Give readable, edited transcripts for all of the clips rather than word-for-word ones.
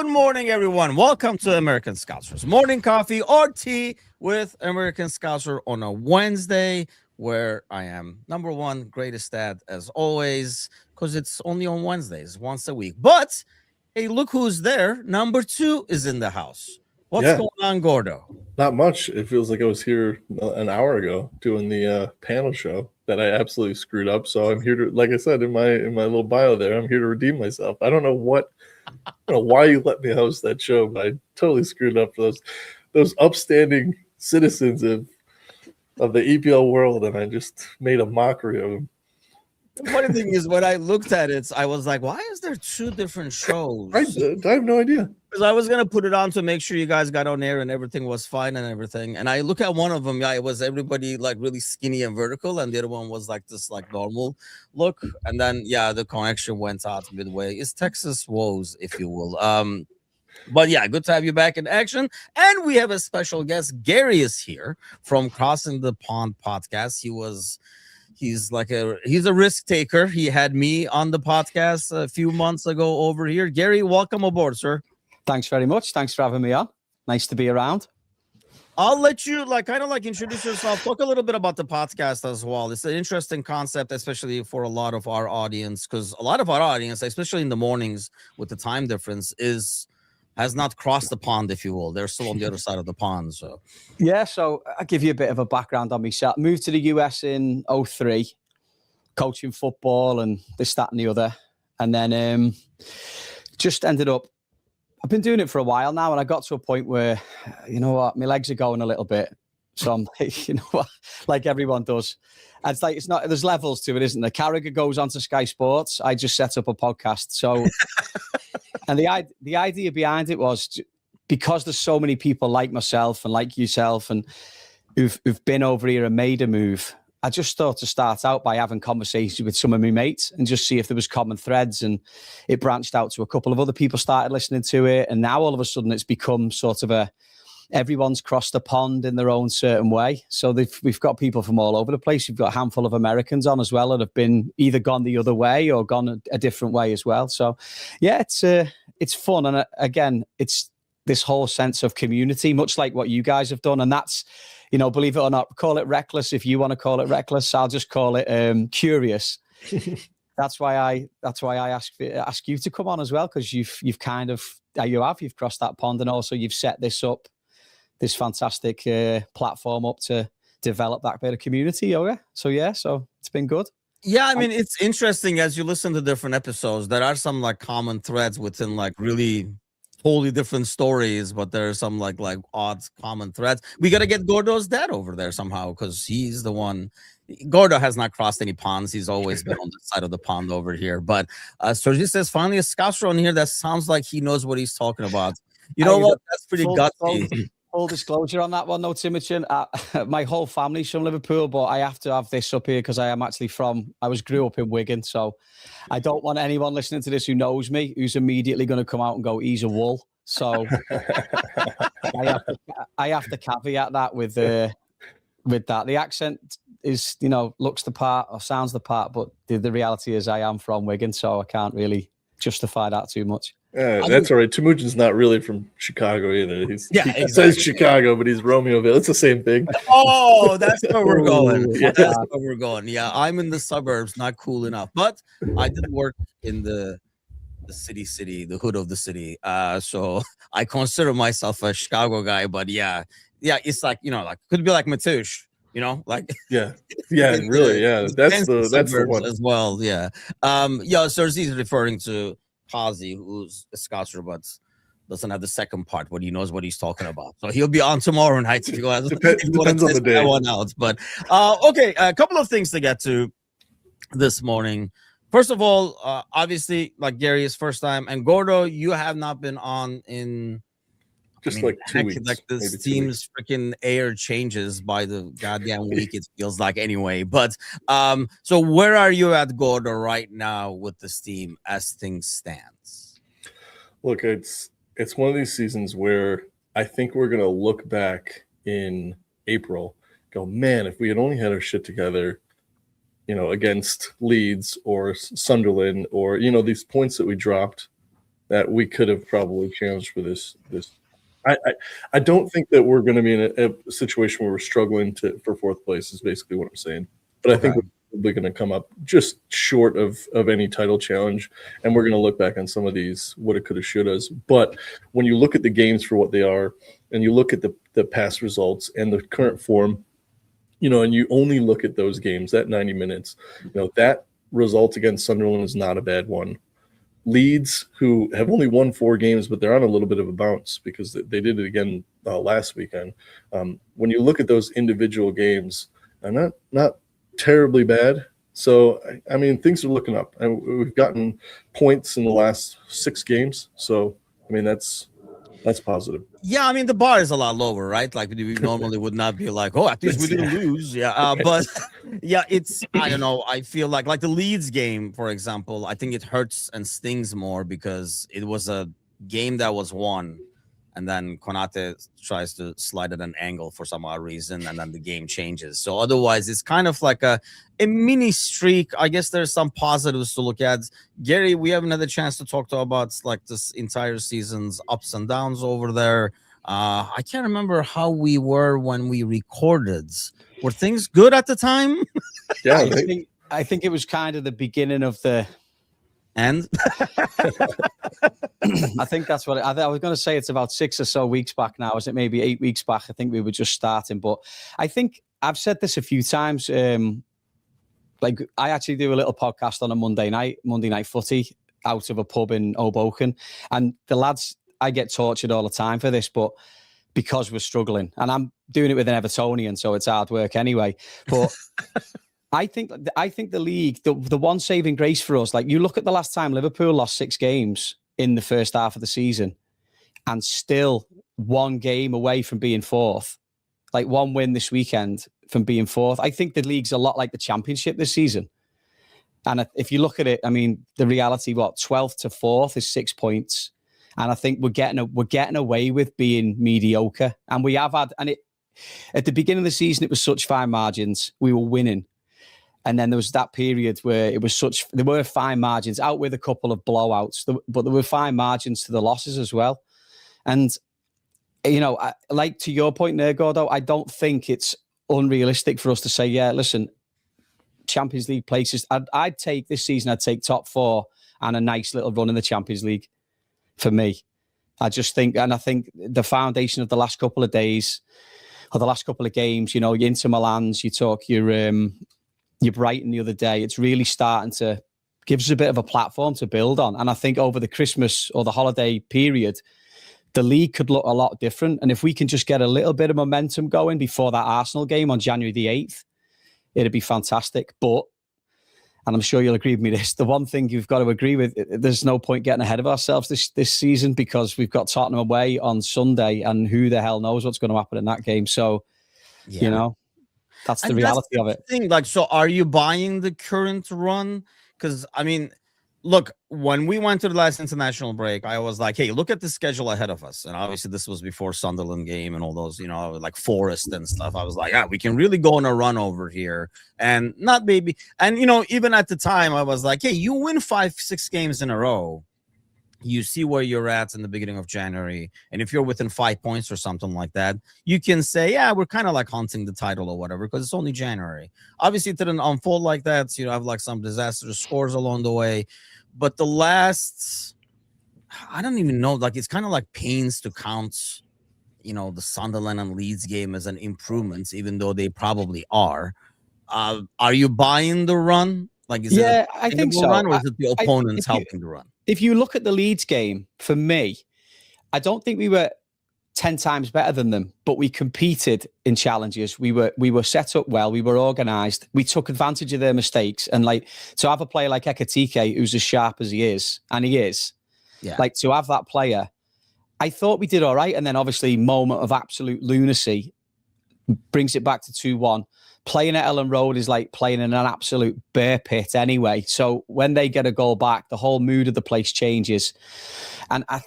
Good morning, everyone. Welcome to American Scouser's Morning Coffee or Tea with American Scouser on a Wednesday, where I am number one, greatest dad as always, because it's only on Wednesdays, once a week. But hey, look who's there. Number two is in the house. What's going on, Gordo? Not much. It feels like I was here an hour ago doing the panel show that I absolutely screwed up. So I'm here to, like I said in my little bio there, I'm here to redeem myself. I don't know why you let me host that show, but I totally screwed up those upstanding citizens of the EPL world, and I just made a mockery of them. The funny thing is, when I looked at it, I was like, why is there two different shows? I have no idea. Because I was going to put it on to make sure you guys got on air and everything was fine and everything. And I look at one of them, it was everybody like really skinny and vertical. And the other one was like this like normal look. And then, the connection went out midway. It's Texas woes, if you will. But yeah, good to have you back in action. And we have a special guest. Gary is here from Crossing the Pond podcast. He's a risk taker. He had me on the podcast a few months ago over here. Gary, welcome aboard, sir. Thanks very much. Thanks for having me on. Nice to be around. I'll let you introduce yourself. Talk a little bit about the podcast as well. It's an interesting concept, especially for a lot of our audience, because a lot of our audience, especially in the mornings with the time difference, has not crossed the pond, if you will. They're still on the other side of the pond. So I'll give you a bit of a background on myself. Moved to the US in 2003, coaching football and this, that, and the other. And then just ended up, I've been doing it for a while now, and I got to a point where, you know what, my legs are going a little bit. So I'm like, you know what, like everyone does. And it's like, there's levels to it, isn't there? Carragher goes on to Sky Sports. I just set up a podcast. So, and the idea behind it was because there's so many people like myself and like yourself and who've been over here and made a move. I just thought to start out by having conversations with some of my mates and just see if there was common threads. And it branched out to a couple of other people started listening to it. And now all of a sudden it's become sort of everyone's crossed the pond in their own certain way. So we've got people from all over the place. We've got a handful of Americans on as well that have been either gone the other way or gone a different way as well. So yeah, it's fun. And again, it's this whole sense of community, much like what you guys have done. And that's, believe it or not, call it reckless. If you want to call it reckless, I'll just call it curious. That's why I ask you to come on as well, because you've crossed that pond, and also you've set this fantastic platform up to develop that bit of community. So it's been good. Yeah, I mean, it's interesting as you listen to different episodes. There are some like common threads within like really totally different stories, but there are some like odd common threads. We got to get Gordo's dad over there somehow, because he's the one. Gordo has not crossed any ponds. He's always been on the side of the pond over here. But Sergi says, finally a Scouser on here that sounds like he knows what he's talking about. You know what? That's pretty gutsy. Full disclosure on that one, though, Timucin. My whole family's from Liverpool, but I have to have this up here because I am actually I grew up in Wigan, so I don't want anyone listening to this who knows me who's immediately going to come out and go, he's a wool. So I have to caveat that with that. The accent is, looks the part or sounds the part, but the reality is I am from Wigan, so I can't really justify that too much. That's all right. Timucin's not really from Chicago either. He exactly. says Chicago, but he's Romeoville. It's the same thing. Oh, that's where we're going. Yeah. That's where we're going. Yeah, I'm in the suburbs, not cool enough. But I did work in the city, the hood of the city. So I consider myself a Chicago guy. But yeah, it's like, could be like Matouche. Really, that's the one as well. Yeah. Sergi's referring to Kazi, who's a Scouser, but doesn't have the second part, but he knows what he's talking about. So he'll be on tomorrow night if you go. Depends on the day. One out. But okay, a couple of things to get to this morning. First of all, obviously, like Gary's first time, and Gordo, you have not been on in like 2 weeks. Like this team's freaking air changes by the goddamn week. It feels like anyway. But so where are you at, Gordo, right now with this team as things stands? Look, it's one of these seasons where I think we're gonna look back in April, go, man, if we had only had our shit together, against Leeds or Sunderland, or these points that we dropped that we could have probably challenged for this. I don't think that we're going to be in a situation where we're struggling for fourth place. Is basically what I'm saying. But I think we're probably going to come up just short of any title challenge, and we're going to look back on some of these woulda, coulda, shouldas. But when you look at the games for what they are, and you look at the past results and the current form, and you only look at those games, that 90 minutes, that result against Sunderland is not a bad one. Leeds, who have only won 4 games, but they're on a little bit of a bounce because they did it again last weekend. When you look at those individual games, they're not terribly bad. So, I mean, things are looking up. And we've gotten points in the last 6 games. So, I mean, that's positive. Yeah, I mean, the bar is a lot lower, right? Like, we normally would not be like, oh, at least we didn't lose. Yeah, but yeah, I don't know. I feel like the Leeds game, for example, I think it hurts and stings more because it was a game that was won, and then Konate tries to slide at an angle for some odd reason, and then the game changes. So otherwise, it's kind of like a mini streak. I guess there's some positives to look at. Gary, we haven't had a chance to talk about like this entire season's ups and downs over there. I can't remember how we were when we recorded. Were things good at the time? Yeah, I think it was kind of the beginning of the end. I think that's what I was going to say. It's about 6 or so weeks back now. Is it maybe 8 weeks back? I think we were just starting. But I think I've said this a few times. Like I actually do a little podcast on a Monday night footy out of a pub in Hoboken. And the lads, I get tortured all the time for this, but because we're struggling. And I'm doing it with an Evertonian, so it's hard work anyway. But I think the league, the one saving grace for us, like you look at the last time Liverpool lost 6 games in the first half of the season and still 1 game away from being 4th, like 1 win this weekend from being 4th. I think the league's a lot like the Championship this season. And if you look at it, I mean, the reality, 12th to 4th is 6 points. And I think we're getting away with being mediocre. And we have had, and at the beginning of the season, it was such fine margins. We were winning. And then there was that period where there were fine margins, out with a couple of blowouts, but there were fine margins to the losses as well. And, like to your point there, Gordo, I don't think it's unrealistic for us to say, yeah, listen, Champions League places, I'd take this season, I'd take top 4 and a nice little run in the Champions League for me. I just think, and I think the foundation of the last couple of days or the last couple of games, your Inter Milans, you talk your Brighton the other day, it's really starting to give us a bit of a platform to build on. And I think over the Christmas or the holiday period, the league could look a lot different. And if we can just get a little bit of momentum going before that Arsenal game on January the 8th, it'd be fantastic. But, and I'm sure you'll agree with me, the one thing you've got to agree with, there's no point getting ahead of ourselves this season because we've got Tottenham away on Sunday and who the hell knows what's going to happen in that game. So, that's the reality of it. So are you buying the current run? Because, I mean, look, when we went to the last international break, I was like, hey, look at the schedule ahead of us. And obviously this was before Sunderland game and all those, like Forest and stuff. I was like, we can really go on a run over here. And not maybe. And, even at the time, I was like, hey, you win 5-6 games in a row. You see where you're at in the beginning of January. And if you're within 5 points or something like that, you can say, yeah, we're kind of like hunting the title or whatever, because it's only January. Obviously, it didn't unfold like that. So, have like some disastrous scores along the way. But the last, I don't even know, like it's kind of like pains to count, the Sunderland and Leeds game as an improvement, even though they probably are. Are you buying the run? Like, is it I think so. Run, or is it the opponents helping the run? If you look at the Leeds game, for me, I don't think we were 10 times better than them, but we competed in challenges. We were set up well. We were organised. We took advantage of their mistakes. And like to have a player like Ekitike, who's as sharp as he is, and he is, like to have that player, I thought we did all right. And then obviously moment of absolute lunacy brings it back to 2-1. Playing at Ellen Road is like playing in an absolute bear pit anyway. So when they get a goal back, the whole mood of the place changes. And I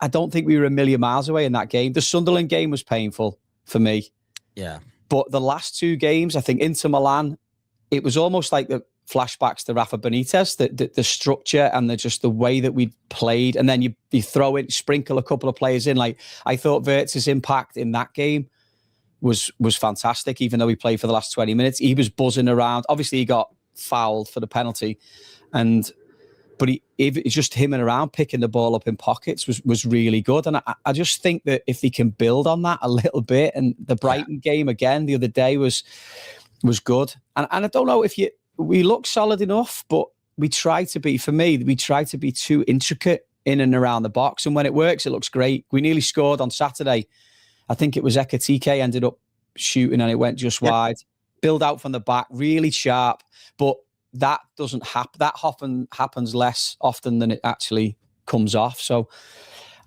don't think we were a million miles away in that game. The Sunderland game was painful for me. Yeah. But the last 2 games, I think Inter Milan, it was almost like flashbacks to Rafa Benitez, the structure and the way that we played. And then you sprinkle a couple of players in. Like, I thought Wirtz's impact in that game was fantastic, even though he played for the last 20 minutes. He was buzzing around. Obviously, he got fouled for the penalty. But it's just him and around, picking the ball up in pockets was really good. And I just think that if he can build on that a little bit, and the Brighton game again the other day was good. And I don't know if we look solid enough, but we try to be too intricate in and around the box. And when it works, it looks great. We nearly scored on Saturday. I think it was Ekatike ended up shooting and it went just wide. Build out from the back, really sharp. But that doesn't happen. That often happens less often than it actually comes off. So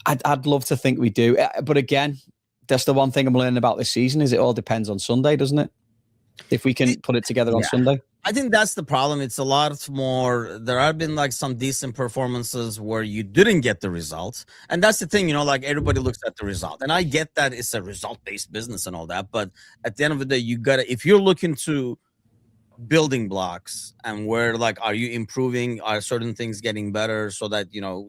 I'd love to think we do. But again, that's the one thing I'm learning about this season is it all depends on Sunday, doesn't it? If we can put it together on Sunday. I think that's the problem. It's a lot more. There have been like some decent performances where you didn't get the results. And that's the thing, like everybody looks at the result. And I get that it's a result-based business and all that. But at the end of the day, if you're looking to building blocks and where like, are you improving? Are certain things getting better so that,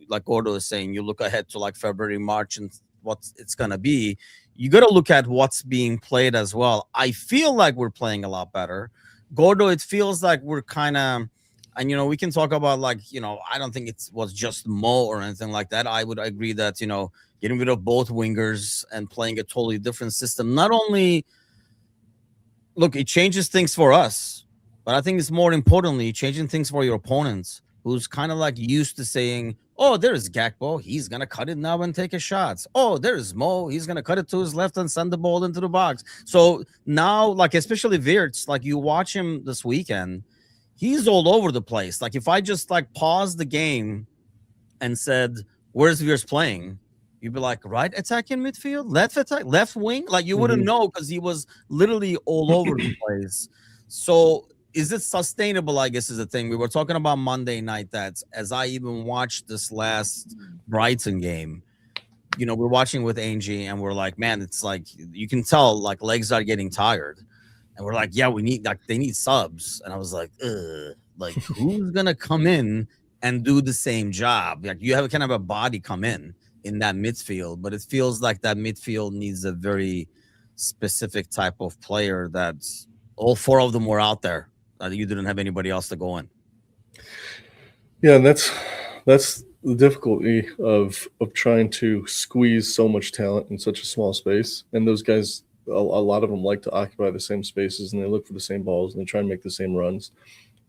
like Gordo is saying, you look ahead to like February, March and what it's going to be. You got to look at what's being played as well. I feel like we're playing a lot better. Gordo, it feels like we're kind of, and, we can talk about like, I don't think it was just Mo or anything like that. I would agree that, getting rid of both wingers and playing a totally different system, not only, look, it changes things for us, but I think it's more importantly, changing things for your opponents, who's kind of like used to saying, oh, there's Gakpo. He's going to cut it now and take a shot. Oh, there's Mo. He's going to cut it to his left and send the ball into the box. So now, like, especially Wirtz, like you watch him this weekend, he's all over the place. Like if I just like paused the game and said, where's Wirtz playing? You'd be like, right attacking midfield, left attack, left wing. Like you wouldn't know because he was literally all over the place. So is it sustainable, I guess, is the thing. We were talking about Monday night that as I even watched this last Brighton game, we're watching with Angie and we're like, man, it's like, you can tell like legs are getting tired. And we're like, yeah, they need subs. And I was like, like who's going to come in and do the same job? Like you kind of a body come in that midfield, but it feels like that midfield needs a very specific type of player that's all four of them were out there. You didn't have anybody else to go in. Yeah, and that's the difficulty of trying to squeeze so much talent in such a small space. And those guys, a lot of them like to occupy the same spaces and they look for the same balls and they try and make the same runs.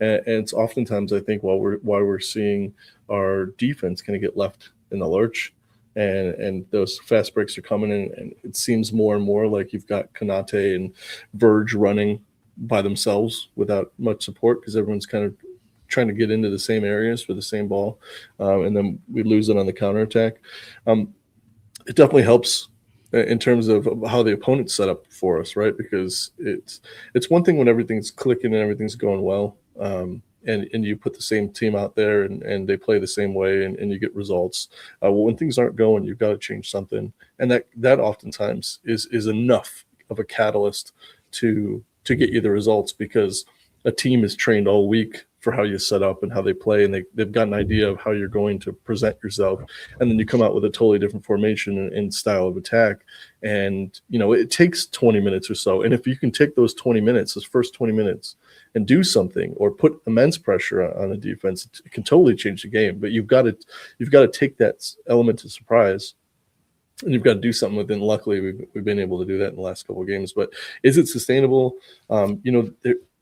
And it's oftentimes, I think, why we're seeing our defense kind of get left in the lurch. And those fast breaks are coming in, and it seems more and more like you've got Konate and Verge running by themselves without much support because everyone's kind of trying to get into the same areas for the same ball, and then we lose it on the counterattack. It definitely helps in terms of how the opponent's set up for us, right? Because it's one thing when everything's clicking and everything's going well, and you put the same team out there and they play the same way and you get results. Well, when things aren't going, you've got to change something, and that oftentimes is enough of a catalyst to get you the results, because a team is trained all week for how you set up and how they play, and they've got an idea of how you're going to present yourself, and then you come out with a totally different formation and style of attack, and it takes 20 minutes or so, and if you can take those first 20 minutes and do something or put immense pressure on the defense, it can totally change the game. But you've got to take that element of surprise and you've got to do something with it. And luckily, we've been able to do that in the last couple of games. But is it sustainable?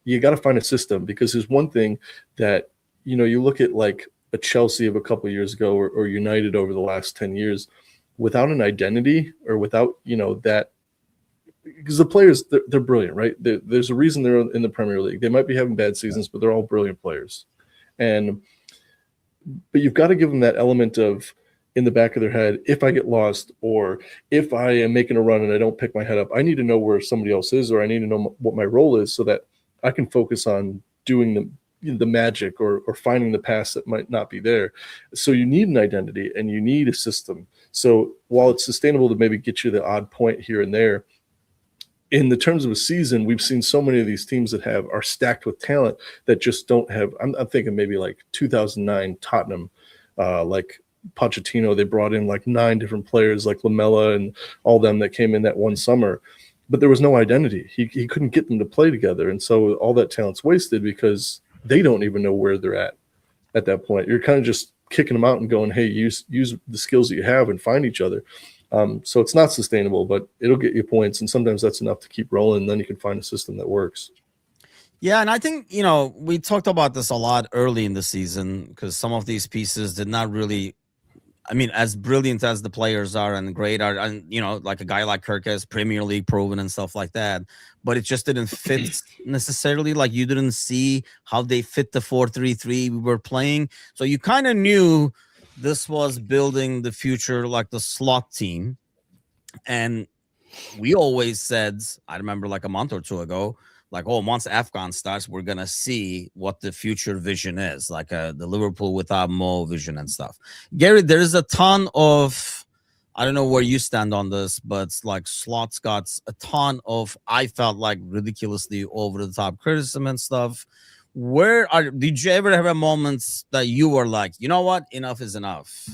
You got to find a system, because there's one thing that, you look at like a Chelsea of a couple of years ago or United over the last 10 years, without an identity or without, that, because the players, they're brilliant, right? There's a reason they're in the Premier League. They might be having bad seasons, but they're all brilliant players. But you've got to give them that element of, in the back of their head, if I get lost or if I am making a run and I don't pick my head up, I need to know where somebody else is, or I need to know what my role is so that I can focus on doing the magic or finding the pass that might not be there. So you need an identity and you need a system. So while it's sustainable to maybe get you the odd point here and there, in the terms of a season, we've seen so many of these teams that are stacked with talent that just don't have. I'm thinking maybe like 2009 Tottenham, like Pochettino. They brought in like 9 different players, like Lamella and all them that came in that one summer, but there was no identity. He couldn't get them to play together, and so all that talent's wasted because they don't even know where they're at that point. You're kind of just kicking them out and going, hey, use the skills that you have and find each other. So it's not sustainable, but it'll get you points. And sometimes that's enough to keep rolling. And then you can find a system that works. Yeah. And I think, we talked about this a lot early in the season because some of these pieces did not really, as brilliant as the players are and great are, and, like a guy like Kirk has Premier League proven and stuff like that, but it just didn't fit necessarily. Like you didn't see how they fit the 4-3-3 we were playing. So you kind of knew this was building the future, like the slot team. And we always said, I remember like a month or two ago, like, once AFCON starts, we're going to see what the future vision is, like the Liverpool without Mo vision and stuff. Gary, there's a ton of, I don't know where you stand on this, but like Slot's got a ton of, I felt like ridiculously over the top criticism and stuff. Did you ever have a moment that you were like, you know what, enough is enough?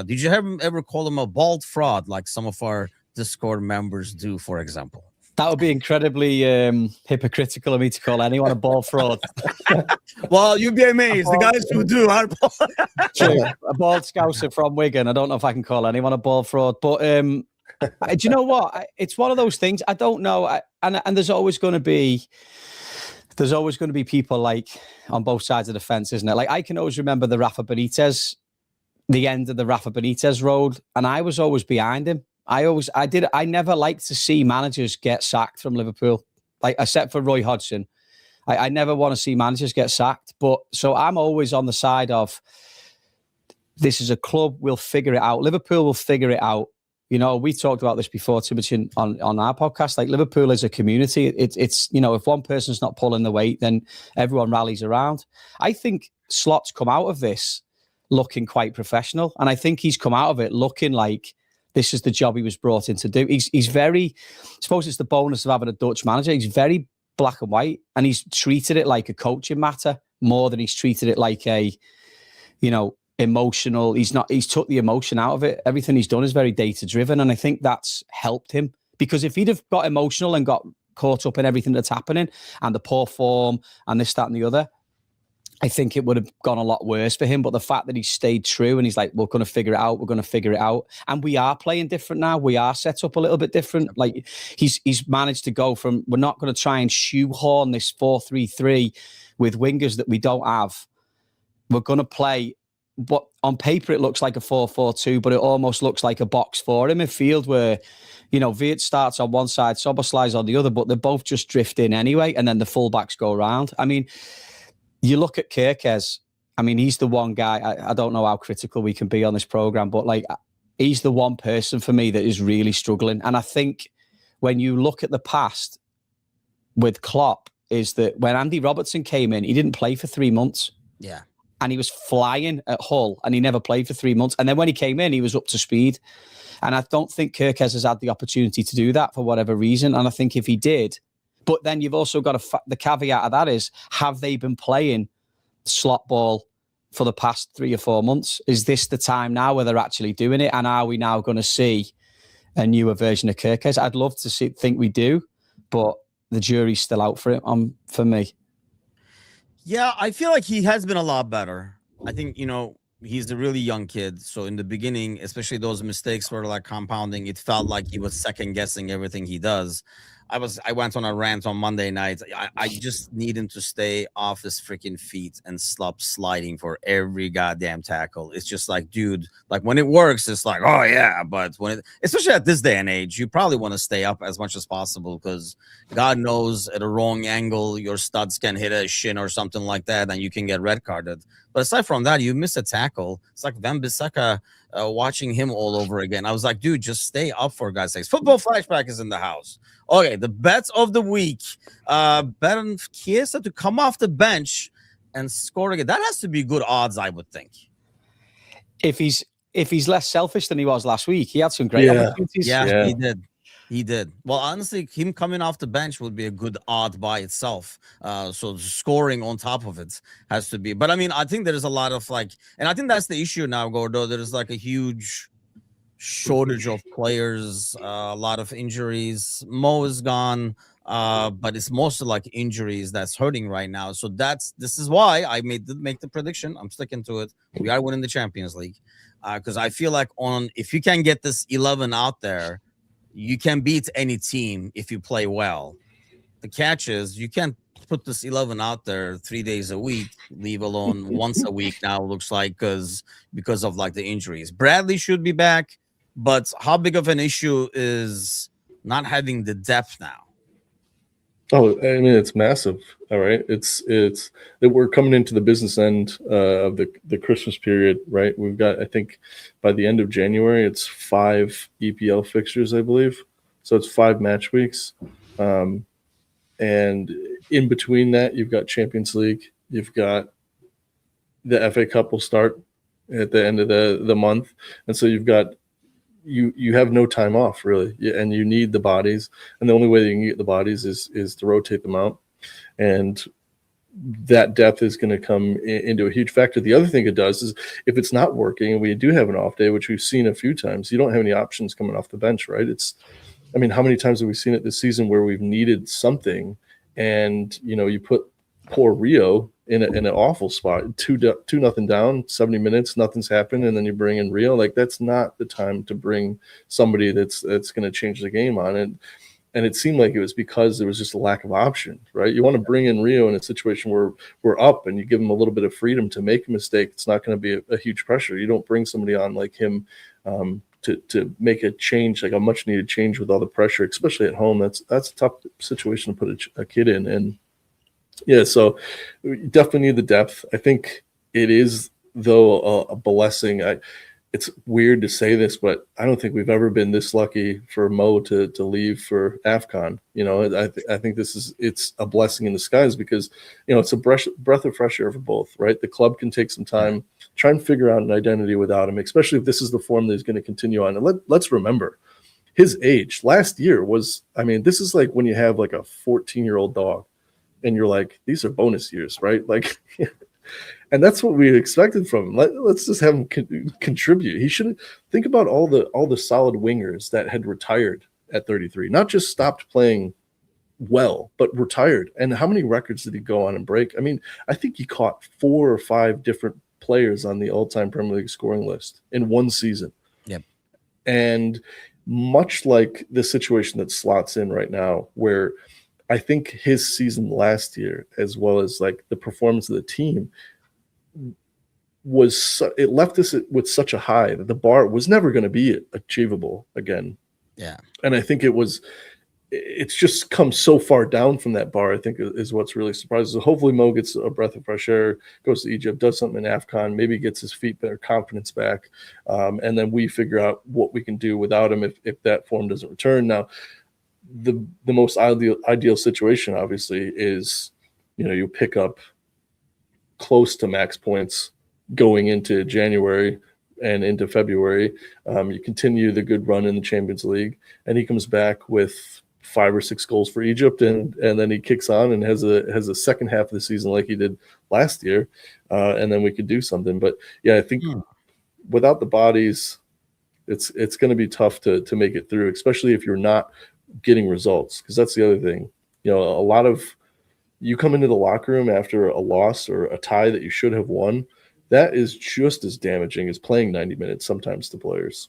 Did you ever call him a bald fraud like some of our Discord members do, for example? That would be incredibly hypocritical of me to call anyone a bald fraud. Well, you'd be amazed. The guys who do are a bald Scouser from Wigan. I don't know if I can call anyone a bald fraud, but do you know what? It's one of those things. I don't know, and there's always going to be people like on both sides of the fence, isn't it? Like I can always remember the end of the Rafa Benitez road, and I was always behind him. I never liked to see managers get sacked from Liverpool, like except for Roy Hodgson. I never want to see managers get sacked. But so I'm always on the side of this is a club, we'll figure it out. Liverpool will figure it out. We talked about this before, Timucin, on our podcast. Like Liverpool is a community. It's if one person's not pulling the weight, then everyone rallies around. I think Slot's come out of this looking quite professional, and I think he's come out of it looking like this is the job he was brought in to do. He's very, I suppose it's the bonus of having a Dutch manager. He's very black and white, and he's treated it like a coaching matter more than he's treated it like a, emotional. He's took the emotion out of it. Everything he's done is very data driven. And I think that's helped him, because if he'd have got emotional and got caught up in everything that's happening and the poor form and this, that, and the other, I think it would have gone a lot worse for him. But the fact that he stayed true and he's like, we're going to figure it out. We're going to figure it out. And we are playing different now. We are set up a little bit different. Like he's managed to go from, we're not going to try and shoehorn this 4-3-3 with wingers that we don't have. We're going to play what on paper it looks like a 4-4-2, but it almost looks like a box four in midfield where, Viet starts on one side, Szoboszlai's on the other, but they both just drift in anyway. And then the fullbacks go around. You look at Kerkez, he's the one guy, I don't know how critical we can be on this program, but like he's the one person for me that is really struggling. And I think when you look at the past with Klopp, is that when Andy Robertson came in, he didn't play for 3 months. Yeah. And he was flying at Hull and he never played for 3 months. And then when he came in, he was up to speed. And I don't think Kerkez has had the opportunity to do that for whatever reason. And I think if he did, but then you've also got the caveat of that is, have they been playing slot ball for the past 3 or 4 months? Is this the time now where they're actually doing it? And are we now going to see a newer version of Kerkez? I'd love to think we do, but the jury's still out for it. For me. Yeah, I feel like he has been a lot better. I think, he's a really young kid. So in the beginning, especially those mistakes were like compounding. It felt like he was second guessing everything he does. I went on a rant on Monday night. I just need him to stay off his freaking feet and stop sliding for every goddamn tackle. It's just like, dude, like when it works, it's like, oh yeah. But especially at this day and age, you probably want to stay up as much as possible because God knows at a wrong angle, your studs can hit a shin or something like that and you can get red carded. But aside from that, you miss a tackle. It's like Van Bissaka watching him all over again. I was like, dude, just stay up for God's sakes. Football Flashback is in the house. Okay, the bets of the week. Bet on Chiesa to come off the bench and score again. That has to be good odds, I would think. If he's less selfish than he was last week, he had some great opportunities. Yeah, he He did. Well, honestly, him coming off the bench would be a good odd by itself. So scoring on top of it has to be. But I mean, I think there's a lot of like, and I think that's the issue now, Gordo. There's like a huge shortage of players, a lot of injuries. Mo is gone, but it's mostly like injuries that's hurting right now. So this is why I make the prediction. I'm sticking to it. We are winning the Champions League because I feel like if you can get this 11 out there, you can beat any team if you play well. The catch is you can't put this 11 out there 3 days a week, leave alone once a week now, looks like, because of like the injuries. Bradley should be back, but how big of an issue is not having the depth now? Oh, I mean, it's massive. All right. It's that we're coming into the business end of the Christmas period, right? We've got, I think by the end of January, it's 5 EPL fixtures, I believe. So it's 5 match weeks. And in between that, you've got Champions League. You've got the FA Cup will start at the end of the month. And so you've got, you have no time off really, and you need the bodies, and the only way that you can get the bodies is to rotate them out, and that depth is going to come into a huge factor. The other thing it does is if it's not working and we do have an off day, which we've seen a few times, you don't have any options coming off the bench, right? I mean, how many times have we seen it this season where we've needed something and you put poor Rio in an awful spot, 2-0 down, 70 minutes, nothing's happened, and then you bring in Rio. Like, that's not the time to bring somebody that's going to change the game on it. And it seemed like it was because there was just a lack of option, right? You want to bring in Rio in a situation where we're up and you give him a little bit of freedom to make a mistake. It's not going to be a huge pressure. You don't bring somebody on like him to make a change, like a much needed change with all the pressure, especially at home. That's a tough situation to put a kid in. And yeah, so we definitely need the depth. I think it is, though, a blessing. It's weird to say this, but I don't think we've ever been this lucky for Mo to leave for AFCON. I think it's a blessing in disguise because, it's a breath of fresh air for both, right? The club can take some time, try and figure out an identity without him, especially if this is the form that he's going to continue on. And let's remember, his age last year was, this is like when you have like a 14-year-old dog. And you're like, these are bonus years, right? Like, and that's what we expected from him. Let's just have him contribute. He should think about all the solid wingers that had retired at 33, not just stopped playing well, but retired. And how many records did he go on and break? I think he caught 4 or 5 different players on the all-time Premier League scoring list in one season. Yep. And much like the situation that slots in right now, where I think his season last year, as well as like the performance of the team, it left us with such a high that the bar was never going to be achievable again. Yeah. And I think it's just come so far down from that bar, I think is what's really surprising. So hopefully Mo gets a breath of fresh air, goes to Egypt, does something in AFCON, maybe gets his feet better, confidence back. And then we figure out what we can do without him if that form doesn't return. Now, the most ideal situation obviously is you pick up close to max points going into January and into February. You continue the good run in the Champions League, and he comes back with 5 or 6 goals for Egypt, and then he kicks on and has a second half of the season like he did last year, and then we could do something. But yeah, I think without the bodies, it's going to be tough to make it through, especially if you're not getting results, because that's the other thing. A lot of you come into the locker room after a loss or a tie that you should have won. That is just as damaging as playing 90 minutes sometimes to players.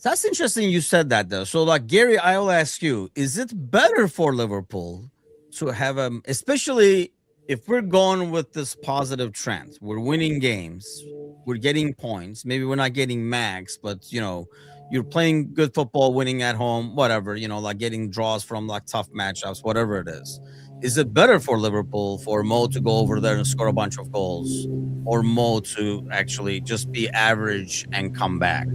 That's interesting you said that, though. So, like, Gary, I will ask you, is it better for Liverpool to have especially if we're going with this positive trend, we're winning games, we're getting points, maybe we're not getting max, but you're playing good football, winning at home, whatever, like getting draws from like tough matchups, whatever it is. Is it better for Liverpool for Mo to go over there and score a bunch of goals, or Mo to actually just be average and come back?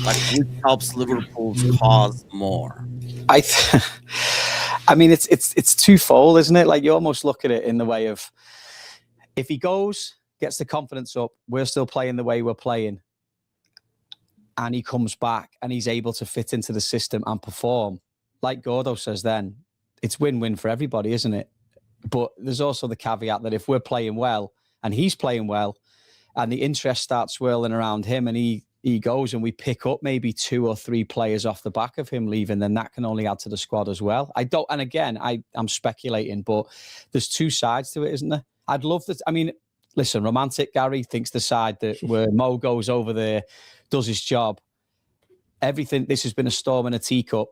Like, which helps Liverpool's cause more? It's twofold, isn't it? Like, you almost look at it in the way of, if he goes, gets the confidence up, we're still playing the way we're playing, and he comes back and he's able to fit into the system and perform, like Gordo says, then it's win-win for everybody, isn't it? But there's also the caveat that if we're playing well and he's playing well and the interest starts swirling around him and he goes and we pick up maybe 2 or 3 players off the back of him leaving, then that can only add to the squad as well. And again, I'm speculating, but there's 2 sides to it, isn't there? I'd love that. I mean, listen, romantic Gary thinks the side that where Mo goes over there, does his job. Everything, this has been a storm in a teacup.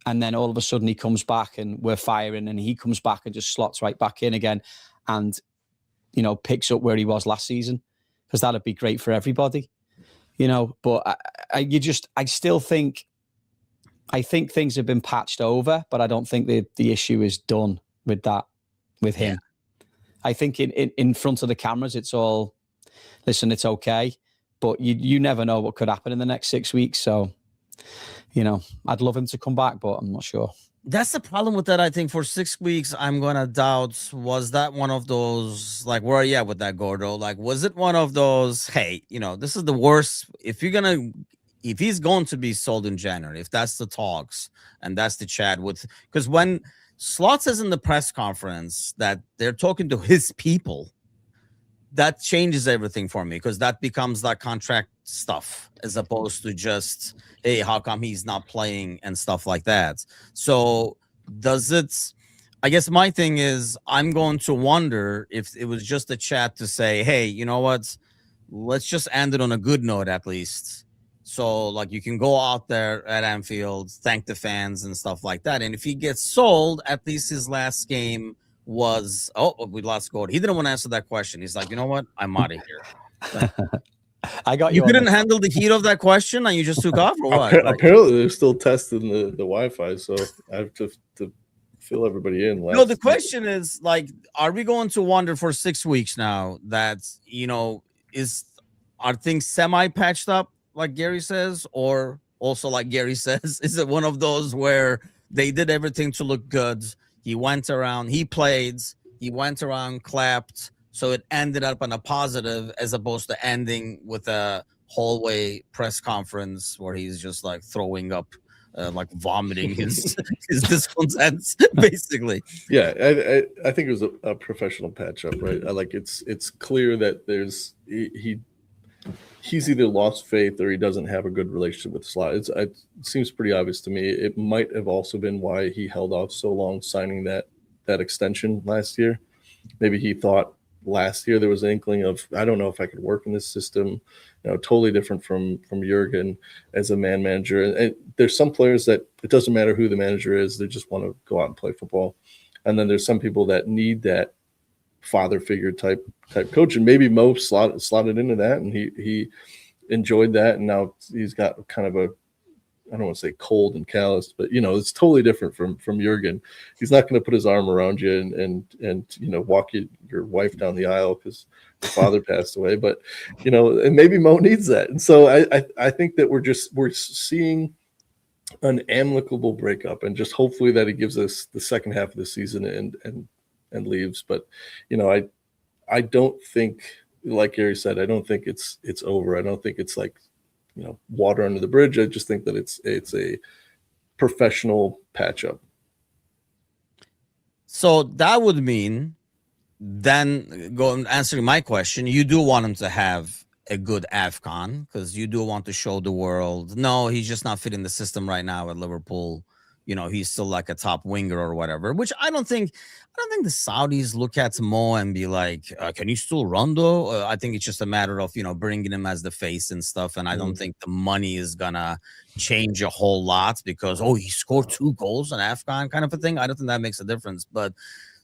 And then all of a sudden he comes back and we're firing and he comes back and just slots right back in again and, you know, picks up where he was last season, because that'd be great for everybody, you know. But I still think, things have been patched over, but I don't think the issue is done with that, with him. Yeah. I think in front of the cameras, it's all, listen, it's okay, but you never know what could happen in the next 6 weeks. So, you know, I'd love him to come back, but I'm not sure. That's the problem with that. I think for 6 weeks, I'm going to doubt, was that one of those, like, where are you at with that, Gordo? Like, was it one of those, hey, you know, this is the worst. If he's going to be sold in January, if that's the talks and that's the chat with, because when Slot says in the press conference that they're talking to his people, that changes everything for me, because that becomes that contract stuff as opposed to just, hey, how come he's not playing and stuff like that. So I guess my thing is, I'm going to wonder if it was just a chat to say, hey, you know what, let's just end it on a good note at least. So like you can go out there at Anfield, thank the fans and stuff like that. And if he gets sold, at least his last game was, we lost Gordo. He didn't want to answer that question. He's like, you know what, I'm out of here. I got you. You couldn't handle the heat of that question and you just took off, or what? Apparently they're still testing the Wi-Fi, so I have to fill everybody in. No, the question is, like, are we going to wonder for 6 weeks now that, you know, are things semi-patched up, like Gary says, or also like Gary says, is it one of those where they did everything to look good? He went around, he played, he went around, clapped, so it ended up on a positive, as opposed to ending with a hallway press conference where he's just like throwing up, like vomiting his discontents, basically. Yeah, I think it was a professional patch up, right? Like it's clear that he's either lost faith or he doesn't have a good relationship with Slot. It seems pretty obvious to me. It might have also been why he held off so long signing that extension last year. Maybe he thought last year there was an inkling of, I don't know if I could work in this system, you know, totally different from Jurgen as a man manager. And there's some players that it doesn't matter who the manager is, they just want to go out and play football. And then there's some people that need that father figure type coach, and maybe Mo slotted into that, and he enjoyed that, and now he's got kind of a, I don't want to say cold and callous, but you know, it's totally different from Jurgen. He's not going to put his arm around you and you know, walk your wife down the aisle because the father passed away. But you know, and maybe Mo needs that, and so I think that we're seeing an amicable breakup, and just hopefully that it gives us the second half of the season and leaves. But you know, I don't think, like Gary said, I don't think it's over. I don't think it's like, you know, water under the bridge. I just think that it's a professional patch up. So that would mean, then answering my question, you do want him to have a good AFCON, because you do want to show the world, no, he's just not fitting the system right now at Liverpool. You know, he's still like a top winger or whatever, which I don't think the Saudis look at Mo and be like, can you still run though? I think it's just a matter of, you know, bringing him as the face and stuff. And I don't think the money is going to change a whole lot because, he scored 2 goals in AFCON kind of a thing. I don't think that makes a difference. But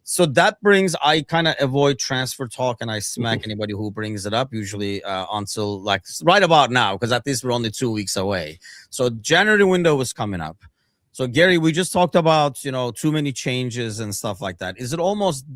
so that brings, I kind of avoid transfer talk and I smack anybody who brings it up usually until like right about now, because at least we're only 2 weeks away. So January window is coming up. So, Gary, we just talked about, you know, too many changes and stuff like that. Is it almost,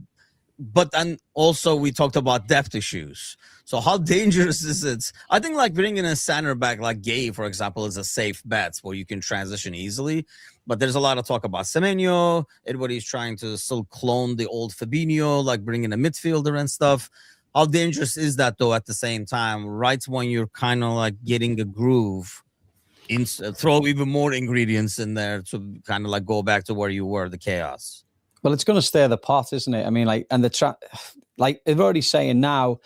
but then also we talked about depth issues. So how dangerous is it? I think like bringing a center back like Gay, for example, is a safe bet where you can transition easily. But there's a lot of talk about Semenyo. Everybody's trying to still clone the old Fabinho, like bringing a midfielder and stuff. How dangerous is that, though, at the same time, right when you're kind of like getting a groove throw even more ingredients in there to kind of like go back to where you were, the chaos. Well, it's going to stir the pot, isn't it? I mean, like, and like they're already saying now,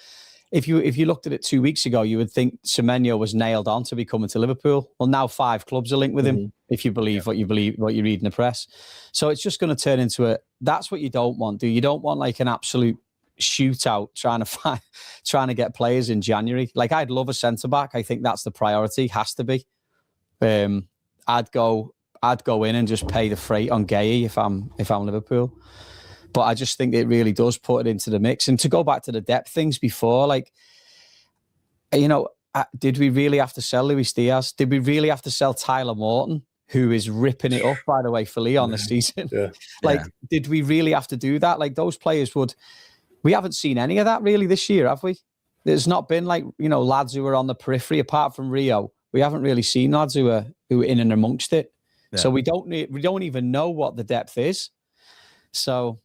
if you looked at it 2 weeks ago, you would think Semenyo was nailed on to be coming to Liverpool. Well, now 5 clubs are linked with him, if you believe what you read in the press. So it's just going to turn into that's what you don't want, do you? You don't want like an absolute shootout trying to get players in January. Like, I'd love a centre back. I think that's the priority, has to be. I'd go in and just pay the freight on Gay if I'm Liverpool. But I just think it really does put it into the mix. And to go back to the depth things before, like, you know, did we really have to sell Luis Diaz? Did we really have to sell Tyler Morton, who is ripping it up, by the way, for Leon this season? Did we really have to do that? Like, those players we haven't seen any of that really this year, have we? There's not been, like, you know, lads who are on the periphery apart from Rio. We haven't really seen lads who are in and amongst it. Yeah. So we don't even know what the depth is. So,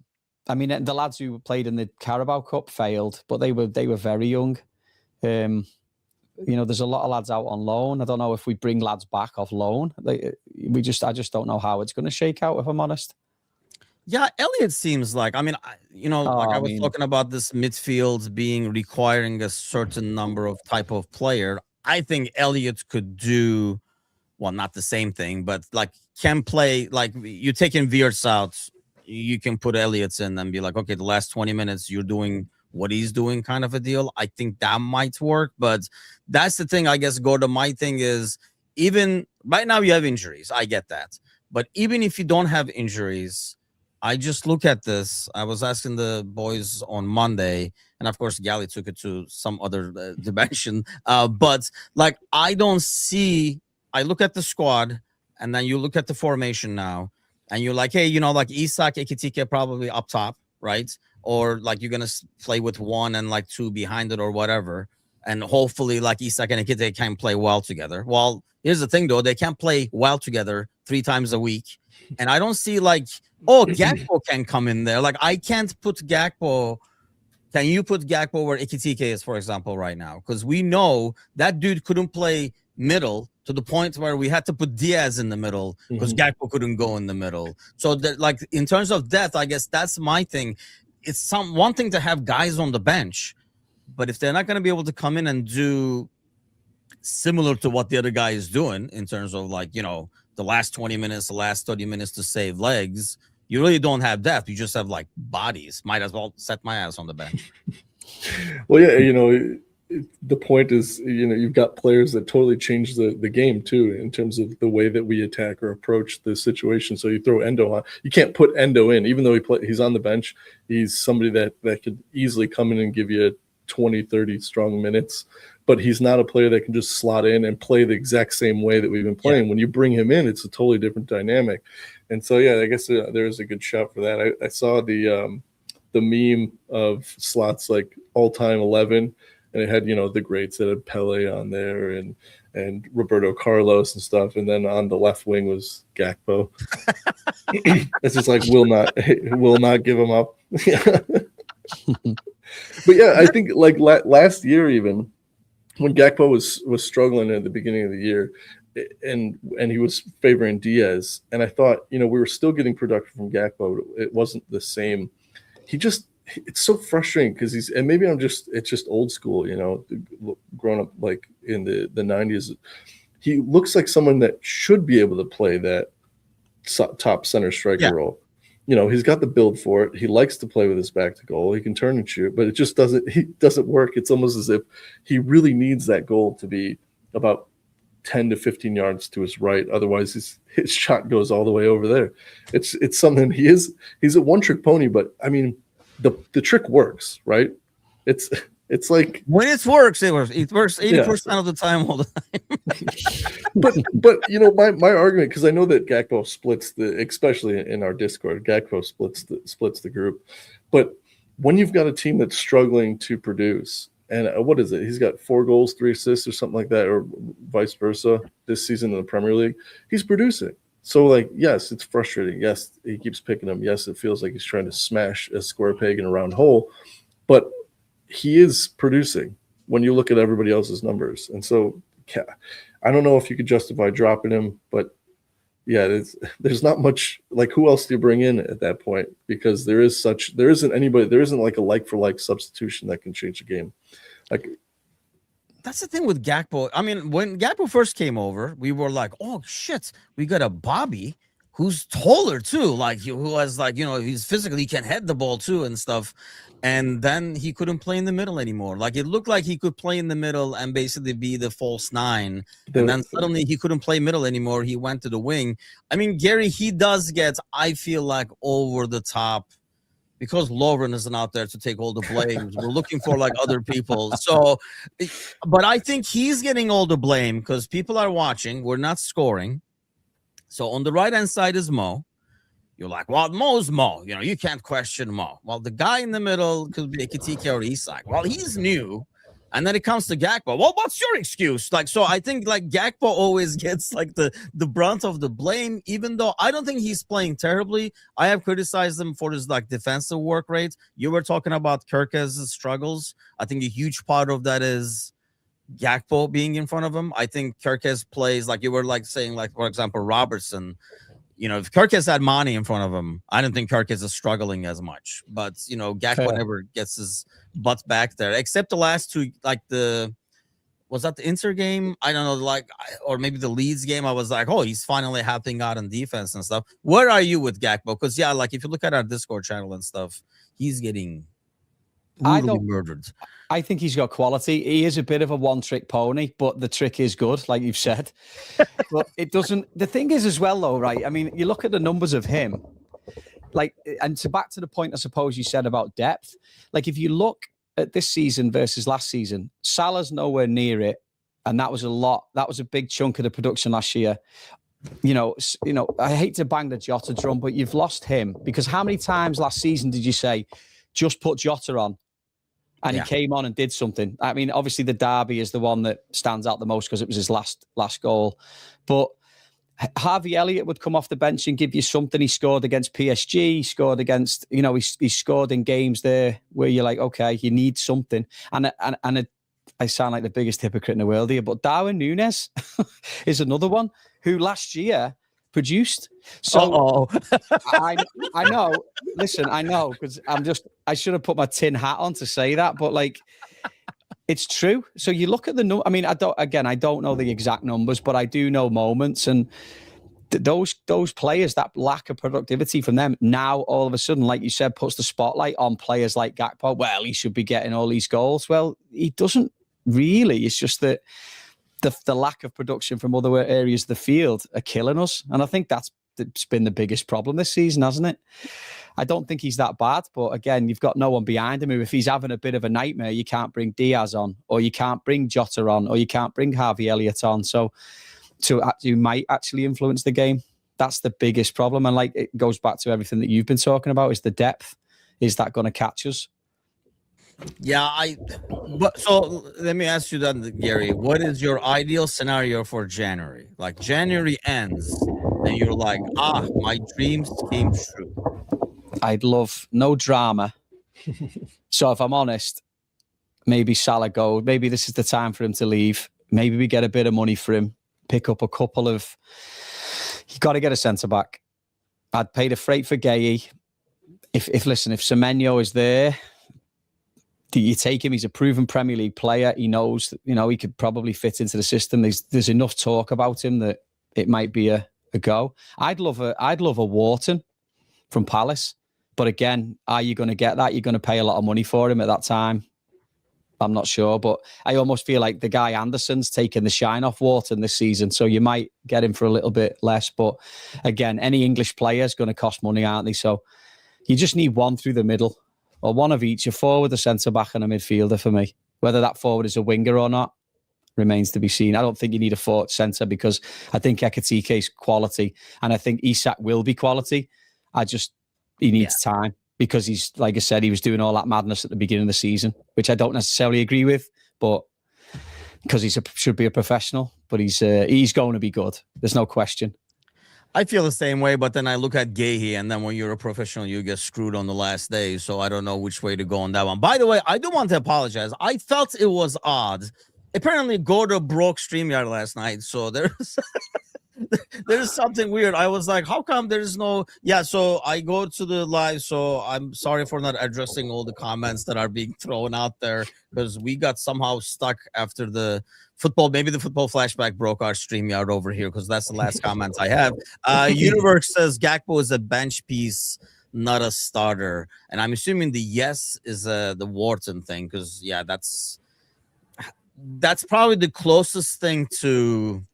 I mean, the lads who played in the Carabao Cup failed, but they were very young. You know, there's a lot of lads out on loan. I don't know if we bring lads back off loan. I just don't know how it's going to shake out, if I'm honest. Yeah, Elliott seems like, I mean, I was talking about this midfield requiring a certain number of type of player. I think Elliott could do, well, not the same thing, but like can play, like you taking Wirtz out, you can put Elliott in and be like, okay, the last 20 minutes you're doing what he's doing, kind of a deal. I think that might work, but that's the thing, I guess, Gordo. My thing is, even right now you have injuries. I get that. But even if you don't have injuries, I just look at this. I was asking the boys on Monday, and of course, Gally took it to some other dimension. But like, I don't see, I look at the squad, and then you look at the formation now, and you're like, hey, you know, like Isak, Ekitike probably up top, right? Or like you're going to play with 1 and like 2 behind it or whatever. And hopefully like Isak and Ekitike can play well together. Well, here's the thing though. They can't play well together 3 times a week. And I don't see like, oh, Gakpo can come in there. Like, I can't put Gakpo. Can you put Gakpo where Ekitike is, for example, right now? Because we know that dude couldn't play middle to the point where we had to put Diaz in the middle because Gakpo couldn't go in the middle. So that, like, in terms of depth, I guess that's my thing. It's one thing to have guys on the bench, but if they're not going to be able to come in and do similar to what the other guy is doing in terms of, like, you know, the last 20 minutes, the last 30 minutes to save legs, you really don't have depth. You just have like bodies. Might as well set my ass on the bench. Well, yeah, you know, the point is, you know, you've got players that totally change the game too, in terms of the way that we attack or approach the situation. So you throw Endo on, you can't put Endo in, even though he's on the bench. He's somebody that could easily come in and give you 20, 30 strong minutes, but he's not a player that can just slot in and play the exact same way that we've been playing. When you bring him in, it's a totally different dynamic. And so, yeah, I guess there is a good shout for that. I saw the meme of slots like all-time 11, and it had, you know, the greats that had Pele on there and Roberto Carlos and stuff, and then on the left wing was Gakpo. It's just like will not give him up. But yeah, I think like last year, even when Gakpo was struggling at the beginning of the year, and he was favoring Diaz, and I thought, you know, we were still getting production from Gakpo. It wasn't the same. It's so frustrating because it's just old school, you know, growing up like in the 90s. He looks like someone that should be able to play that top center striker role. You know, he's got the build for it. He likes to play with his back to goal. He can turn and shoot, but it just doesn't work. It's almost as if he really needs that goal to be about 10 to 15 yards to his right. Otherwise his shot goes all the way over there. It's something he's a one-trick pony, but I mean, the trick works, right? It's like when it works 80% of the time, all the time. but you know, my argument, because I know that Gakpo splits especially in our Discord, Gakpo splits the group. But when you've got a team that's struggling to produce, and what is it? He's got 4 goals, 3 assists, or something like that, or vice versa this season in the Premier League. He's producing. So, like, yes, it's frustrating. Yes, he keeps picking them. Yes, it feels like he's trying to smash a square peg in a round hole. But he is producing when you look at everybody else's numbers. And so I don't know if you could justify dropping him, but yeah, there's not much. Like, who else do you bring in at that point? Because there isn't like a like for like substitution that can change the game. Like, that's the thing with Gakpo. I mean, when Gakpo first came over, we were like, oh shit, we got a Bobby who's taller too, like who has like, he's physically, he can head the ball too and stuff. And then he couldn't play in the middle anymore. Like, it looked like he could play in the middle and basically be the false nine. And then suddenly he couldn't play middle anymore. He went to the wing. I mean, Gary, he does get, I feel like, over the top because Lauren isn't out there to take all the blame. We're looking for like other people. So, but I think he's getting all the blame because people are watching. We're not scoring. So on the right-hand side is Mo. You're like, well, Mo's Mo. You can't question Mo. Well, the guy in the middle could be Ekitike or Isak. Well, he's new. And then it comes to Gakpo. Well, what's your excuse? Like, so I think like Gakpo always gets like the brunt of the blame, even though I don't think he's playing terribly. I have criticized him for his like defensive work rate. You were talking about Kerkez's struggles. I think a huge part of that is Gakpo being in front of him. I think Kerkez plays like you were like saying, like, for example, Robertson. If Kerkez had Mane in front of him, I don't think Kerkez is struggling as much. But, Gakpo never gets his butt back there, except the last two, like was that the Inter game? I don't know, or maybe the Leeds game. I was like, oh, he's finally helping out in defense and stuff. Where are you with Gakpo? Because, yeah, like if you look at our Discord channel and stuff, he's getting brutally murdered. I think he's got quality. He is a bit of a one-trick pony, but the trick is good, like you've said. But it doesn't. The thing is as well, though, right? I mean, you look at the numbers of him, like, and back to the point I suppose you said about depth. Like, if you look at this season versus last season, Salah's nowhere near it, and that was a lot. That was a big chunk of the production last year. I hate to bang the Jota drum, but you've lost him because how many times last season did you say, just put Jota on? And he came on and did something. I mean, obviously the derby is the one that stands out the most because it was his last goal. But Harvey Elliott would come off the bench and give you something. He scored against PSG. He scored against, he scored in games there where you're like, okay, you need something. And I sound like the biggest hypocrite in the world here, but Darwin Núñez is another one who last year produced. So I know. Listen, I know because I should have put my tin hat on to say that, but like it's true. So you look at the I mean, I don't know the exact numbers, but I do know moments and those players, that lack of productivity from them now all of a sudden, like you said, puts the spotlight on players like Gakpo. Well, he should be getting all these goals. Well, he doesn't really. It's just that the lack of production from other areas of the field are killing us. And I think that's been the biggest problem this season, hasn't it? I don't think he's that bad. But again, you've got no one behind him who, if he's having a bit of a nightmare, you can't bring Diaz on, or you can't bring Jota on, or you can't bring Harvey Elliott on. So you might actually influence the game. That's the biggest problem. And like it goes back to everything that you've been talking about is the depth. Is that going to catch us? Yeah, so let me ask you then, Gary, what is your ideal scenario for January? Like January ends and you're like, my dreams came true. I'd love no drama. So if I'm honest, maybe Salah goes, maybe this is the time for him to leave. Maybe we get a bit of money for him, pick up a couple of, you got to get a centre back. I'd pay the freight for Gueye. If Semenyo is there, do you take him? He's a proven Premier League player. He knows that, he could probably fit into the system. There's enough talk about him that it might be a go. I'd love a Wharton from Palace. But again, are you going to get that? You're going to pay a lot of money for him at that time. I'm not sure, but I almost feel like the guy Anderson's taken the shine off Wharton this season. So you might get him for a little bit less. But again, any English player is going to cost money, aren't they? So you just need one through the middle. Or one of each, a forward, a centre-back and a midfielder for me. Whether that forward is a winger or not remains to be seen. I don't think you need a forward centre because I think Ekitike's quality and I think Isak will be quality. He needs time because he's, like I said, he was doing all that madness at the beginning of the season, which I don't necessarily agree with, but because should be a professional, but he's going to be good. There's no question. I feel the same way, but then I look at Gueye, and then when you're a professional, you get screwed on the last day. So I don't know which way to go on that one. By the way, I do want to apologize. I felt it was odd apparently Gordo broke StreamYard last night, so there's there's something weird. I was like, how come there's no? Yeah, so I go to the live. So I'm sorry for not addressing all the comments that are being thrown out there because we got somehow stuck after the football. Maybe the football flashback broke our StreamYard over here because that's the last comments I have. Universe says Gakpo is a bench piece, not a starter, and I'm assuming the yes is the Wharton thing because yeah, that's probably the closest thing to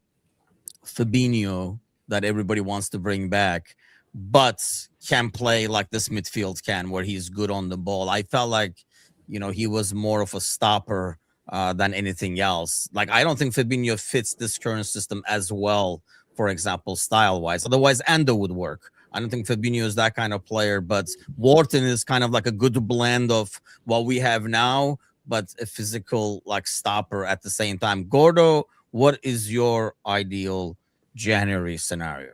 Fabinho that everybody wants to bring back, but can play like this midfield can, where he's good on the ball. I felt like, he was more of a stopper than anything else. Like, I don't think Fabinho fits this current system as well, for example, style-wise. Otherwise, Endo would work. I don't think Fabinho is that kind of player, but Wharton is kind of like a good blend of what we have now, but a physical like stopper at the same time. Gordo, what is your ideal January scenario?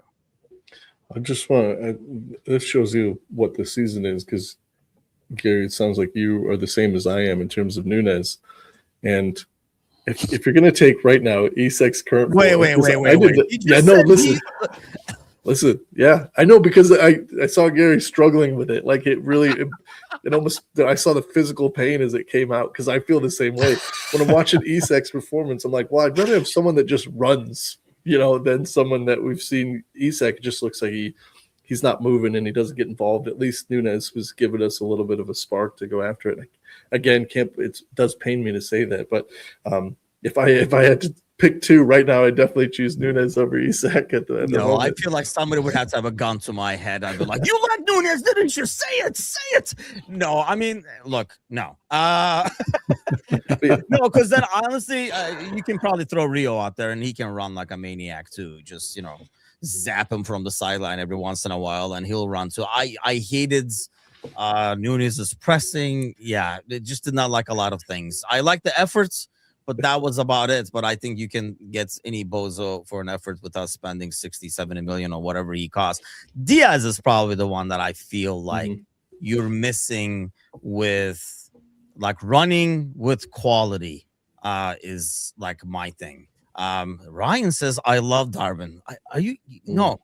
I just want this shows you what the season is, because Gary, it sounds like you are the same as I am in terms of Nunes. And if you're going to take right now Isak's current wait. Listen, yeah, I know, because I saw Gary struggling with it. Like, it almost, I saw the physical pain as it came out, because I feel the same way. When I'm watching Isak's performance, I'm like, well, I'd rather have someone that just runs, than someone that we've seen. Isak just looks like he's not moving and he doesn't get involved. At least Nunes was giving us a little bit of a spark to go after it. Again, it does pain me to say that, but if I had to pick two right now, I definitely choose Nunes over Isak at the No, moment. I feel like somebody would have to have a gun to my head. I'd be like, you like Nunes, didn't you? Say it. No, I mean, look, no. No, because then honestly, you can probably throw Rio out there and he can run like a maniac too. Just, zap him from the sideline every once in a while and he'll run too. I hated Nunes' pressing. Yeah, it just did not like a lot of things. I like the efforts, but that was about it. But I think you can get any bozo for an effort without spending 60, 70 million or whatever he costs. Diaz is probably the one that I feel like you're missing with, like, running with quality is like my thing. Ryan says, I love Darwin. Are you? No,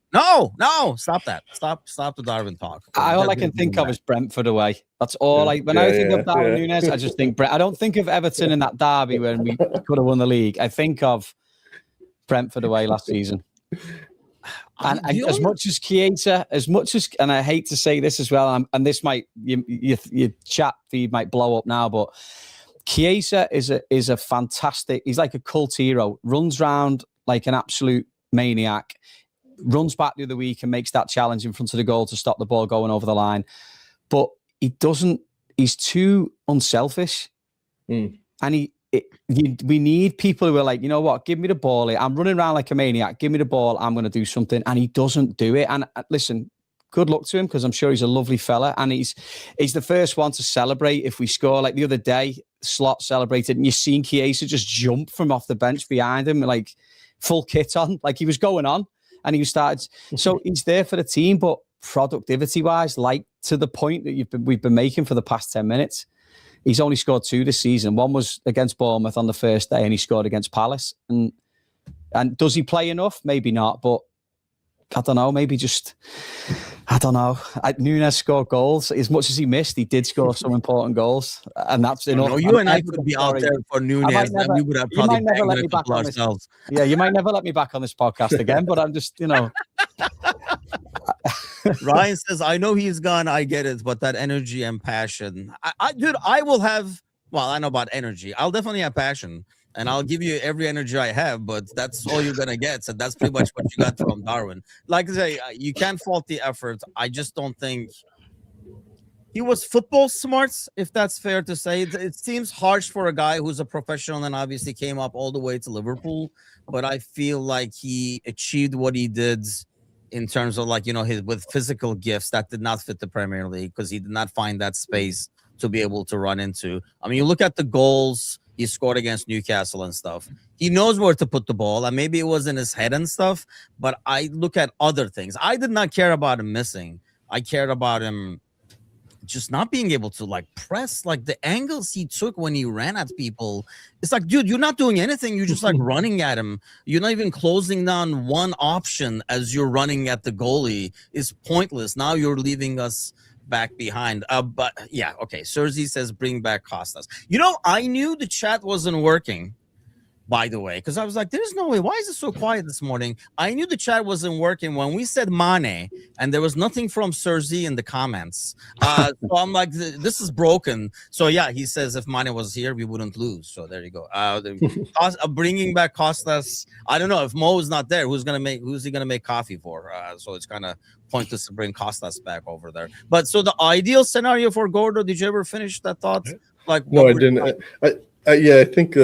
stop that. Stop the Darwin talk. All I can think of is Brentford away. That's all. When I think of Darwin Nunes, I just think I don't think of Everton in that derby when we could have won the league. I think of Brentford away last season. And as much as Chiesa, and I hate to say this as well, and this might your chat feed might blow up now, but Chiesa is a fantastic. He's like a cult hero. Runs round like an absolute maniac. Runs back the other week and makes that challenge in front of the goal to stop the ball going over the line. But he doesn't. He's too unselfish. And we need people who are like, you know what? Give me the ball. I'm running around like a maniac. Give me the ball. I'm going to do something. And he doesn't do it. And listen, good luck to him, because I'm sure he's a lovely fella. And he's the first one to celebrate if we score. Like the other day, Slot celebrated, and you seen Chiesa just jump from off the bench behind him, like full kit on, like he was going on, and he started. So he's there for the team, but productivity-wise, like to the point that we've been making for the past 10 minutes, he's only scored 2 this season. One was against Bournemouth on the first day, and he scored against Palace. And does he play enough? Maybe not, but I don't know. Maybe just. I don't know. Nunes scored goals. As much as he missed, he did score some important goals. And that's enough. No, you and I could be out there for Nunes. We would have probably banged a couple ourselves. Yeah, you might never let me back on this podcast again, but I'm just, Ryan says, I know he's gone. I get it. But that energy and passion. Dude, I will have, well, I know about energy. I'll definitely have passion. And I'll give you every energy I have, but that's all you're going to get. So that's pretty much what you got from Darwin. Like I say, you can't fault the effort. I just don't think he was football smart, if that's fair to say. It seems harsh for a guy who's a professional and obviously came up all the way to Liverpool. But I feel like he achieved what he did in terms of, like, his with physical gifts that did not fit the Premier League, because he did not find that space to be able to run into. I mean, you look at the goals he scored against Newcastle and stuff. He knows where to put the ball, and maybe it was in his head and stuff, but I look at other things. I did not care about him missing. I cared about him just not being able to like press, like the angles he took when he ran at people. It's like, dude, you're not doing anything. You're just like running at him. You're not even closing down one option as you're running at the goalie. Is pointless. Now you're leaving us back behind. But yeah, okay. Sergi says bring back Costas. You know, I knew the chat wasn't working, by the way, because I was like, there's no way. Why is it so quiet this morning? I knew the chat wasn't working when we said Mane, and there was nothing from Sergi in the comments. So I'm like, this is broken. So yeah, he says if Mane was here, we wouldn't lose. So there you go. Bringing back Costas. I don't know if Mo is not there. Who's he gonna make coffee for? So it's kind of pointless to bring Costas back over there. But so the ideal scenario for Gordo. Did you ever finish that thought? Like, no, I didn't. I think.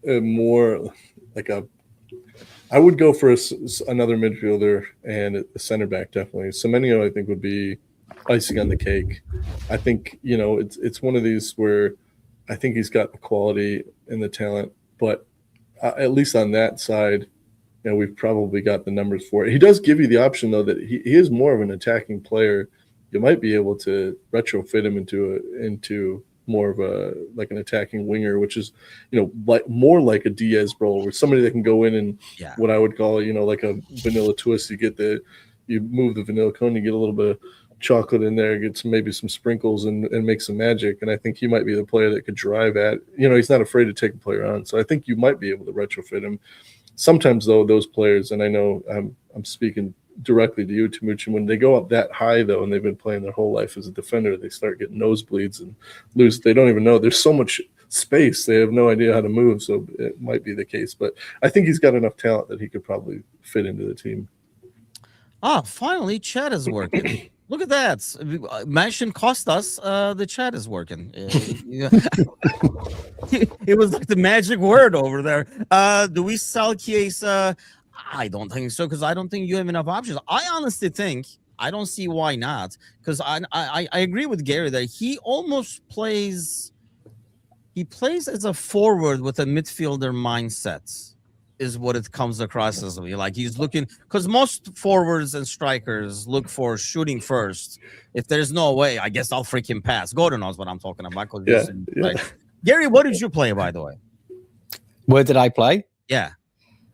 More like I would go for another midfielder and a center back, definitely. Semenyo, I think, would be icing on the cake. I think, you know, it's one of these where I think he's got the quality and the talent, but at least on that side, you know, we've probably got the numbers for it. He does give you the option, though, that he is more of an attacking player. You might be able to retrofit him into more of an attacking winger, which is, you know, like more like a Diaz role, where somebody that can go in and what I would call, you know, like a vanilla twist. You move the vanilla cone, you get a little bit of chocolate in there, get maybe some sprinkles and make some magic. And I think he might be the player that could drive at, you know, he's not afraid to take a player on. So I think you might be able to retrofit him. Sometimes though, those players, and I know I'm speaking directly to you, Timucin, when they go up that high though, and they've been playing their whole life as a defender, they start getting nosebleeds and lose. They don't even know there's so much space. They have no idea how to move. So it might be the case, but I think he's got enough talent that he could probably fit into the team. Finally, chat is working. Look at that. Mention Costas. The chat is working. It was like the magic word over there. Do we sell Chiesa? I don't think so, because I don't think you have enough options. I honestly think I don't see why not, because I agree with Gary that he almost plays. He plays as a forward with a midfielder mindset, is what it comes across as. Like he's looking, because most forwards and strikers look for shooting first. If there's no way, I guess I'll freaking pass. Gordo knows what I'm talking about. Yeah. Gary, what did you play, by the way? Where did I play? Yeah.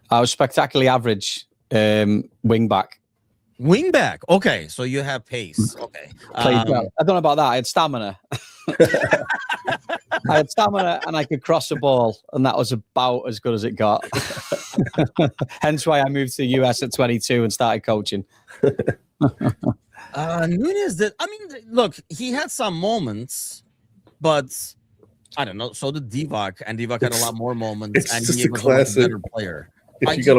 I was spectacularly average wing back. Wing back. Okay, so you have pace. Okay. Played well. I don't know about that. I had stamina. I had stamina and I could cross a ball, and that was about as good as it got. Hence why I moved to the US at 22 and started coaching. Nunes did. I mean, look, he had some moments, but I don't know. So did Divock, and Divock had a lot more moments, and he was a better player. If you got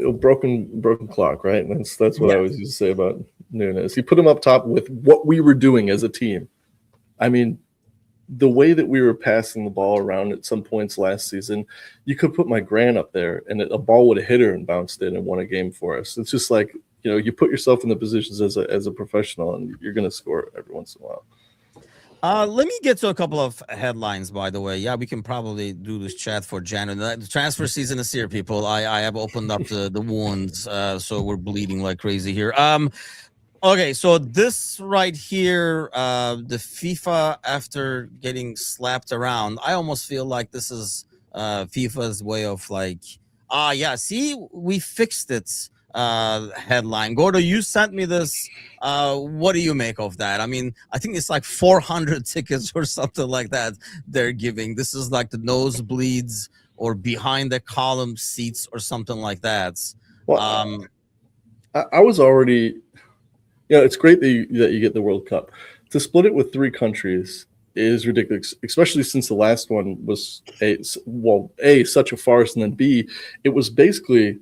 a broken clock, right? That's what I always used to say about Nunes. You put him up top with what we were doing as a team. I mean, the way that we were passing the ball around at some points last season, you could put my Gran up there, and a ball would have hit her and bounced in and won a game for us. It's just like, you know, you put yourself in the positions as a professional, and you're going to score every once in a while. Let me get to a couple of headlines, by the way. Yeah, we can probably do this chat for January. The transfer season is here, people. I have opened up the wounds, so we're bleeding like crazy here. Okay, so this right here, the FIFA, after getting slapped around, I almost feel like this is FIFA's way of like, yeah, see, we fixed it. Headline. Gordo, you sent me this. What do you make of that? I mean, I think it's like 400 tickets or something like that they're giving. This is like the nosebleeds or behind the column seats or something like that. Well, I was already, you know, it's great that you get the World Cup. To split it with 3 countries is ridiculous, especially since the last one was such a farce, and then B, it was basically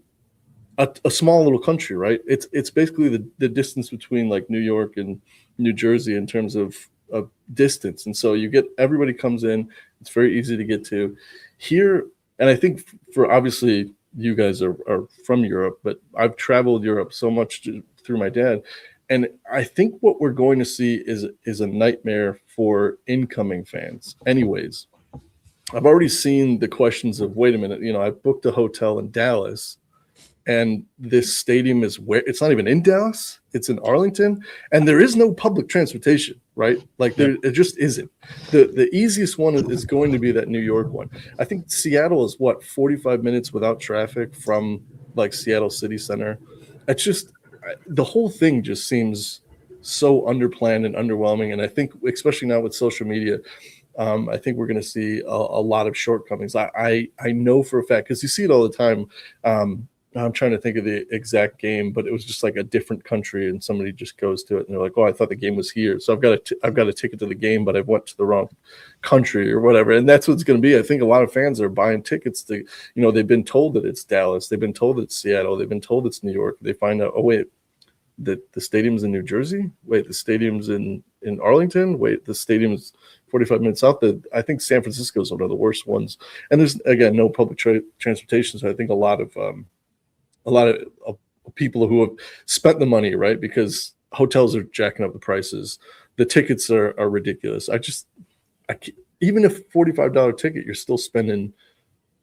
a small little country, right? It's basically the distance between like New York and New Jersey in terms of distance. And so you get, everybody comes in, it's very easy to get to here. And I think for obviously you guys are from Europe, but I've traveled Europe so much through my dad. And I think what we're going to see is a nightmare for incoming fans. Anyways, I've already seen the questions of, wait a minute, you know, I booked a hotel in Dallas, and this stadium is where it's not even in Dallas, it's in Arlington, and there is no public transportation. right? Like it just isn't. The easiest one is going to be that New York one. I think Seattle is 45 minutes without traffic from like Seattle City Center. It's just the whole thing just seems so underplanned and underwhelming. And I think, especially now with social media, I think we're going to see a lot of shortcomings. I know for a fact, because you see it all the time. I'm trying to think of the exact game, but it was just like a different country, and somebody just goes to it and they're like, "Oh, I thought the game was here, so I've got a ticket to the game, but I went to the wrong country or whatever." And that's what it's going to be. I think a lot of fans are buying tickets to, they've been told that it's Dallas, they've been told it's Seattle, they've been told it's New York. They find out, oh wait, the stadium's in New Jersey. Wait, the stadium's in Arlington. Wait, the stadium's 45 minutes out. I think San Francisco is one of the worst ones. And there's again no public transportation, so I think a lot of people who have spent the money, right? Because hotels are jacking up the prices. The tickets are ridiculous. Even a $45 ticket, you're still spending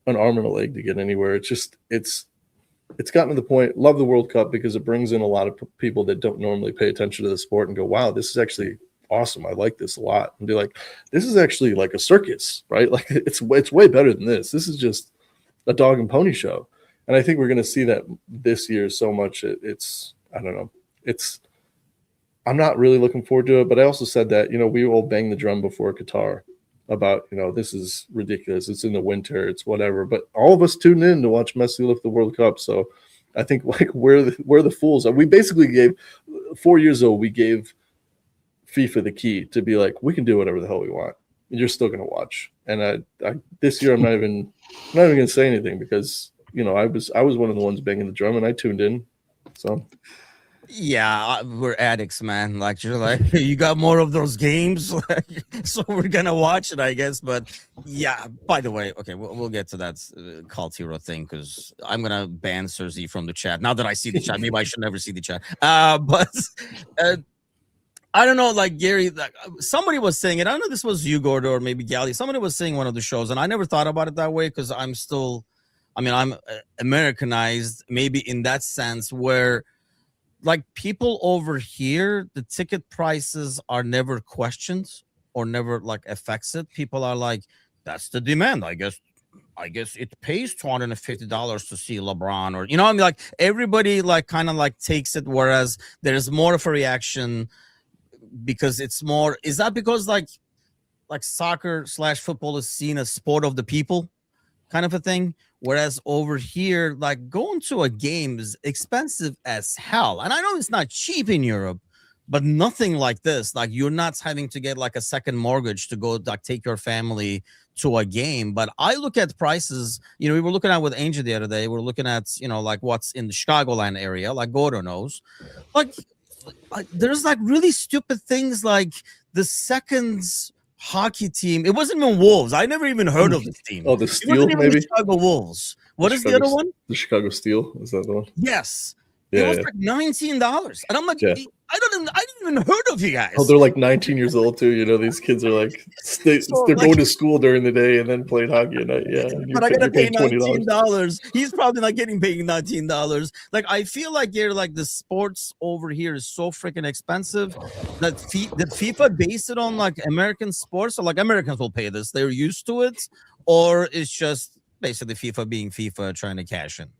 an arm and a leg to get anywhere. It's gotten to the point. Love the World Cup because it brings in a lot of people that don't normally pay attention to the sport and go, wow, this is actually awesome. I like this a lot. And be like, this is actually like a circus, right? Like it's way better than this. This is just a dog and pony show. And I think we're going to see that this year so much. I don't know. I'm not really looking forward to it, but I also said that, we all bang the drum before Qatar about, this is ridiculous. It's in the winter. It's whatever. But all of us tuned in to watch Messi lift the World Cup. So I think like we're the fools. We basically gave 4 years ago, we gave FIFA the key to be like, we can do whatever the hell we want. You're still going to watch. And I this year, I'm not even going to say anything because, I was one of the ones banging the drum and I tuned in. So yeah, we're addicts, man. Like you're like, you got more of those games, so we're gonna watch it, I guess. But yeah, by the way, okay, we'll get to that cult hero thing because I'm gonna ban Cersei from the chat. Now that I see the chat, maybe I should never see the chat. But I don't know, like Gary, like, somebody was saying it. I don't know if this was you, Gordo, or maybe Gally. Somebody was saying one of the shows, and I never thought about it that way because I'm Americanized, maybe in that sense where like people over here, the ticket prices are never questioned or never like affects it. People are like, that's the demand. I guess it pays $250 to see LeBron or, like everybody like kind of like takes it. Whereas there's more of a reaction because it's more, is that because like soccer/football is seen as sport of the people kind of a thing? Whereas over here, like going to a game is expensive as hell. And I know it's not cheap in Europe, but nothing like this. Like you're not having to get like a second mortgage to go like take your family to a game. But I look at prices, we were looking at with Angel the other day. We're looking at, like what's in the Chicagoland area, like Gordo knows. Like there's like really stupid things like the seconds hockey team. It wasn't even Wolves. I never even heard of this team. Oh, the Steel, maybe? The Chicago Wolves. What is the other one? The Chicago Steel. Is that the one? Yes. Yeah, it was like $19. And I'm like, yeah. I didn't even heard of you guys. Oh, they're like 19 years old too. These kids are like they're going to school during the day and then playing hockey at night. Yeah, but I gotta pay $19. He's probably not getting paid $19. Like I feel like the sports over here is so freaking expensive that FIFA based it on like American sports. So like Americans will pay this; they're used to it, or it's just basically FIFA being FIFA trying to cash in.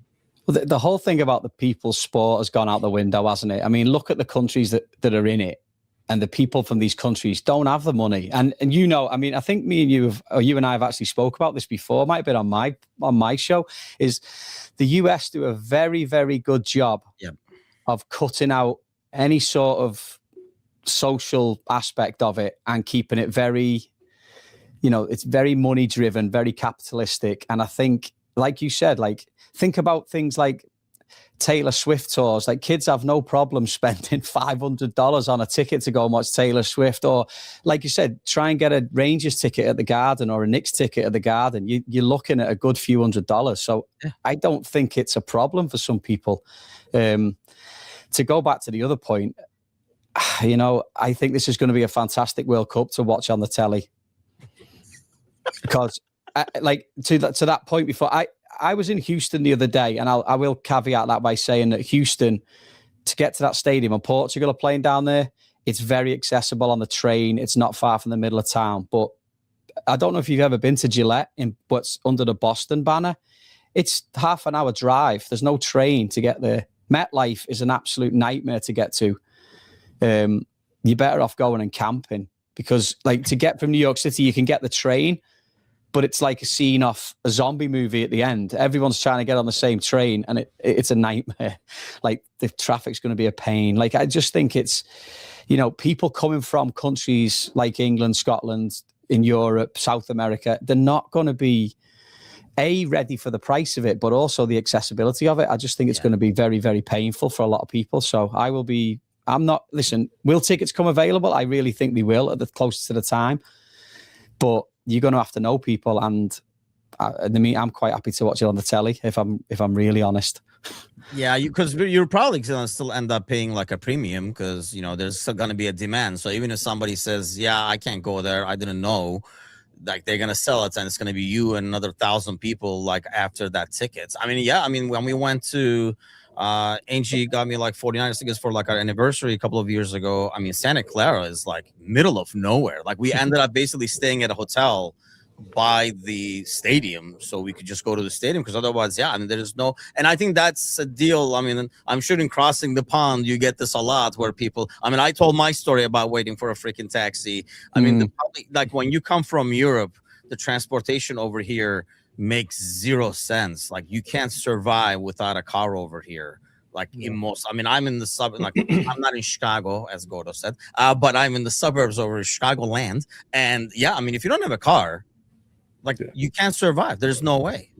Well, the whole thing about the people's sport has gone out the window, hasn't it? I mean, look at the countries that are in it, and the people from these countries don't have the money. And I mean, I think me and you and I have actually spoke about this before. It might have been on my show. Is the US do a very, very good job of cutting out any sort of social aspect of it and keeping it very, it's very money driven, very capitalistic. And I think, like you said, like, think about things like Taylor Swift tours. Like kids have no problem spending $500 on a ticket to go and watch Taylor Swift. Or like you said, try and get a Rangers ticket at the Garden or a Knicks ticket at the Garden. You're looking at a good few $100s. So I don't think it's a problem for some people. To go back to the other point, I think this is going to be a fantastic World Cup to watch on the telly. Because to that point before, I was in Houston the other day, and I will caveat that by saying that Houston, to get to that stadium, and Portugal are playing down there, It's very accessible on the train. It's not far from the middle of town. But I don't know if you've ever been to Gillette in what's under the Boston banner. It's half an hour drive. There's no train to get there. MetLife is an absolute nightmare to get to. You're better off going and camping, because like to get from New York City, you can get the train, but it's like a scene off a zombie movie at the end. Everyone's trying to get on the same train, and it's a nightmare. Like the traffic's going to be a pain. Like I just think it's, people coming from countries like England, Scotland, in Europe, South America, they're not going to be ready for the price of it, but also the accessibility of it. I just think it's going to be very, very painful for a lot of people. So will tickets come available? I really think they will at the closest to the time, but you're going to have to know people. And I'm quite happy to watch it on the telly if I'm really honest. Yeah, because you're probably going to still end up paying like a premium, because there's still going to be a demand. So even if somebody says, yeah, I can't go there, I didn't know, like they're going to sell it, and it's going to be you and another 1,000 people like after that tickets. When we went to Angie got me like 49 tickets for like our anniversary a couple of years ago. Santa Clara is like middle of nowhere. Like we ended up basically staying at a hotel by the stadium, so we could just go to the stadium, because otherwise, there's no. And I think that's a deal. I'm sure in crossing the pond, you get this a lot where people. I told my story about waiting for a freaking taxi. Like when you come from Europe, the transportation over here makes zero sense. Like you can't survive without a car over here. Like in most, I'm in the suburb. Like I'm not in Chicago, as Gordo said, but I'm in the suburbs over Chicagoland. And if you don't have a car, you can't survive. There's no way.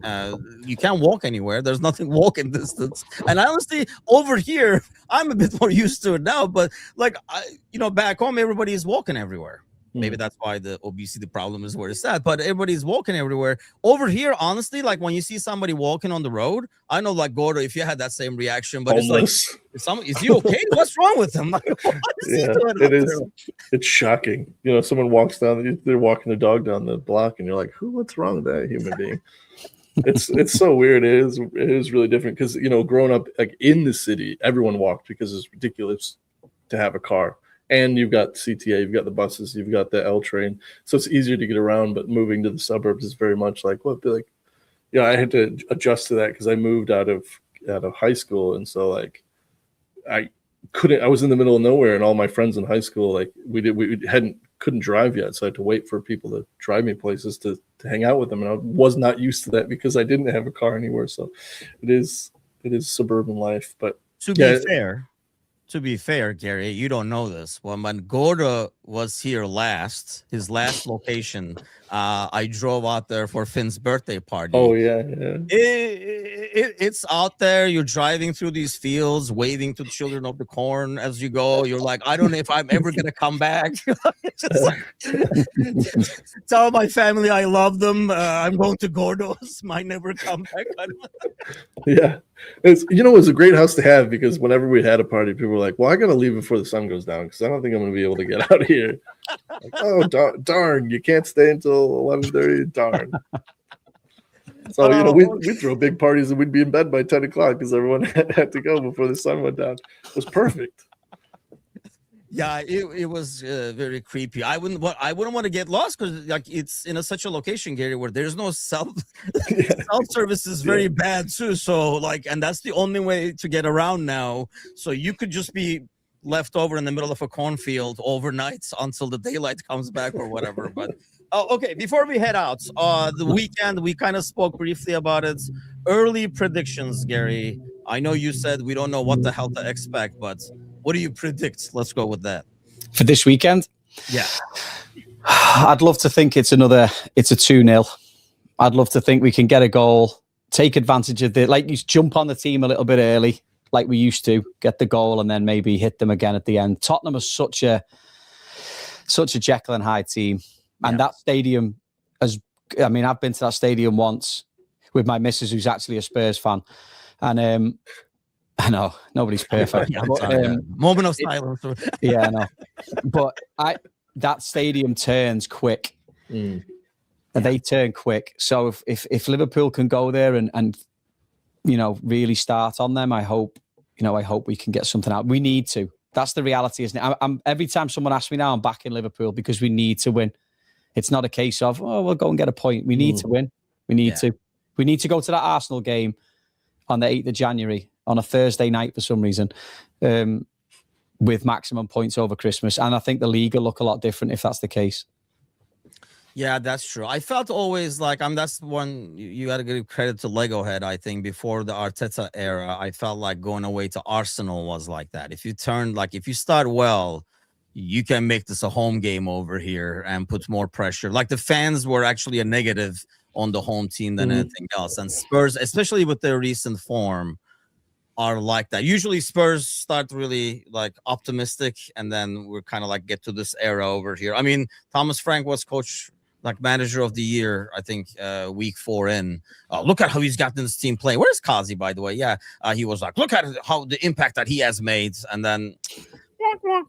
You can't walk anywhere. There's nothing walking distance. And honestly, over here, I'm a bit more used to it now. But back home, everybody is walking everywhere. Maybe that's why the obesity problem is where it's at. But everybody's walking everywhere. Over here, honestly, like when you see somebody walking on the road, I know, like Gordo, if you had that same reaction, but Homeless. It's like, is he okay? What's wrong with him? Like, it is. It's shocking. Someone walks down, they're walking their dog down the block, and you're like, what's wrong with that human being? It's so weird. It is really different, because growing up like in the city, everyone walked because it's ridiculous to have a car. And you've got CTA, you've got the buses, you've got the L train, so it's easier to get around. But moving to the suburbs is very much like I had to adjust to that, because I moved out of high school, and so like I was in the middle of nowhere, and all my friends in high school, like we couldn't drive yet, so I had to wait for people to drive me places to hang out with them, and I was not used to that because I didn't have a car anywhere. So it is suburban life. But to be fair, Gary, you don't know this. When Gordo was here his last location, I drove out there for Finn's birthday party. Oh, yeah. It's out there. You're driving through these fields, waving to the children of the corn as you go. You're like, I don't know if I'm ever going to come back. Tell my family I love them. I'm going to Gordo's. Might never come back. Yeah. It's a great house to have, because whenever we had a party, people were like, well, I got to leave before the sun goes down, because I don't think I'm going to be able to get out of here. Like, oh, darn, you can't stay until 11:30. Darn. So, we'd throw big parties, and we'd be in bed by 10 o'clock because everyone had to go before the sun went down. It was perfect. Yeah, it was very creepy. I wouldn't want to get lost, because like it's in such a location, Gary, where there's no self service is very bad too. So and that's the only way to get around now. So you could just be left over in the middle of a cornfield overnight until the daylight comes back or whatever. But okay, before we head out, the weekend, we kind of spoke briefly about it. Early predictions, Gary. I know you said we don't know what the hell to expect, but what do you predict? Let's go with that. For this weekend? Yeah. I'd love to think it's a 2-0. I'd love to think we can get a goal, take advantage of you jump on the team a little bit early, like we used to, get the goal, and then maybe hit them again at the end. Tottenham is such a Jekyll and Hyde team. And that stadium, I've been to that stadium once with my missus, who's actually a Spurs fan. And I know nobody's perfect. Moment of silence. Yeah, I know. But that stadium turns quick. They turn quick. So if Liverpool can go there and really start on them, I hope we can get something out. We need to. That's the reality, isn't it? Every time someone asks me now, I'm back in Liverpool because we need to win. It's not a case of, oh, we'll go and get a point. We need to win. We need to. We need to go to that Arsenal game on the 8th of January on a Thursday night for some reason, with maximum points over Christmas. And I think the league will look a lot different if that's the case. Yeah, that's true. I felt always like that's one you got to give credit to Lego Head. I think before the Arteta era, I felt like going away to Arsenal was like that. If you start well, you can make this a home game over here and put more pressure. Like the fans were actually a negative on the home team than anything else. And Spurs, especially with their recent form, are like that. Usually Spurs start really like optimistic, and then we're kind of like get to this era over here. I mean, Thomas Frank was manager of the year, I think, week 4 in. Look at how he's gotten this team playing. Where's Kazi, by the way? Yeah, he was like, look at how the impact that he has made. And then,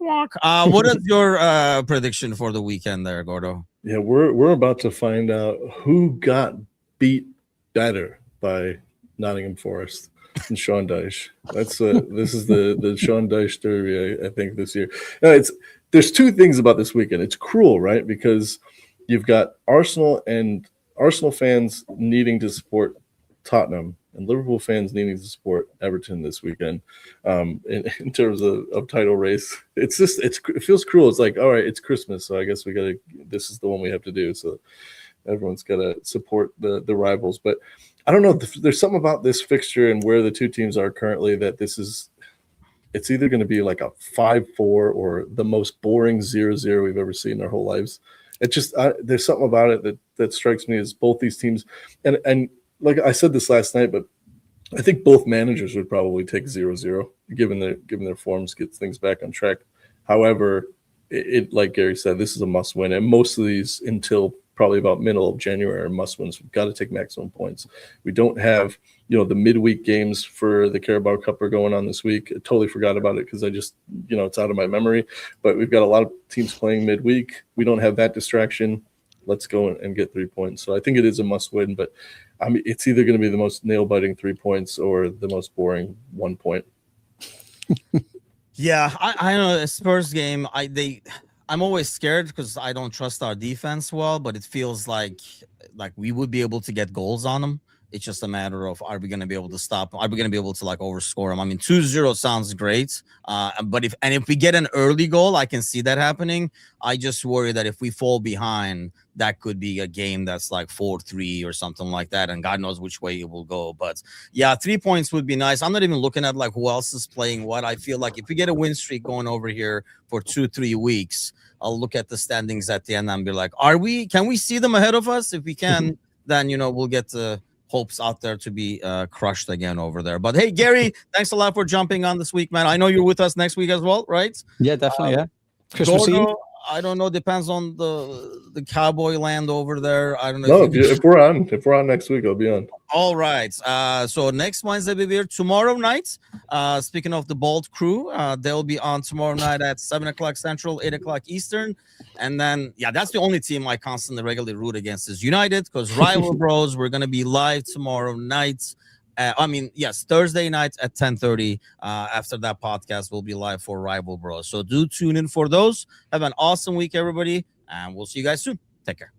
walk. What is your prediction for the weekend there, Gordo? Yeah, we're about to find out who got beat better by Nottingham Forest and Sean Dyche. This is the Sean Dyche derby, I think, this year. No, there's two things about this weekend. It's cruel, right? Because you've got Arsenal fans needing to support Tottenham and Liverpool fans needing to support Everton this weekend. In terms of title race, it feels cruel. It's like, all right, it's Christmas, so I guess this is the one we have to do. So everyone's got to support the rivals. But I don't know. There's something about this fixture and where the two teams are currently that it's either going to be like a 5-4 or the most boring 0-0 we've ever seen in our whole lives. It just there's something about it that strikes me as both these teams, and like I said this last night, but I think both managers would probably take 0-0 given their forms, get things back on track. However, it like Gary said, this is a must win, and most of these until probably about middle of January are must wins. We've got to take maximum points. We don't have the midweek games for the Carabao Cup are going on this week. I totally forgot about it because I just it's out of my memory. But we've got a lot of teams playing midweek. We don't have that distraction. Let's go and get 3 points. So I think it is a must win, but I mean, it's either going to be the most nail biting 3 points or the most boring 1 point. Yeah, I know a Spurs game. I'm always scared because I don't trust our defense well, but it feels like we would be able to get goals on them. It's just a matter of, are we going to be able to stop them? Are we going to be able to overscore them? I mean, 2-0 sounds great. But if we get an early goal, I can see that happening. I just worry that if we fall behind, that could be a game that's like 4-3 or something like that. And God knows which way it will go. But yeah, 3 points would be nice. I'm not even looking at who else is playing what. I feel like if we get a win streak going over here for 2-3 weeks, I'll look at the standings at the end and be like, can we see them ahead of us? If we can, then, we'll get the hopes out there to be crushed again over there. But hey, Gary, thanks a lot for jumping on this week, man. I know you're with us next week as well, right? Yeah, definitely. Yeah. Christmas Eve. I don't know. Depends on the cowboy land over there. I don't know. No, if we're on next week, I'll be on. All right. So next Wednesday we'll be here. Tomorrow night. Speaking of the Bold Crew, they'll be on tomorrow night at 7:00 Central, 8:00 Eastern. And then that's the only team I constantly regularly root against is United, because Rival Bros. We're gonna be live tomorrow night. Thursday night at 10:30. After that podcast, we'll be live for Rival Bros. So do tune in for those. Have an awesome week, everybody, and we'll see you guys soon. Take care.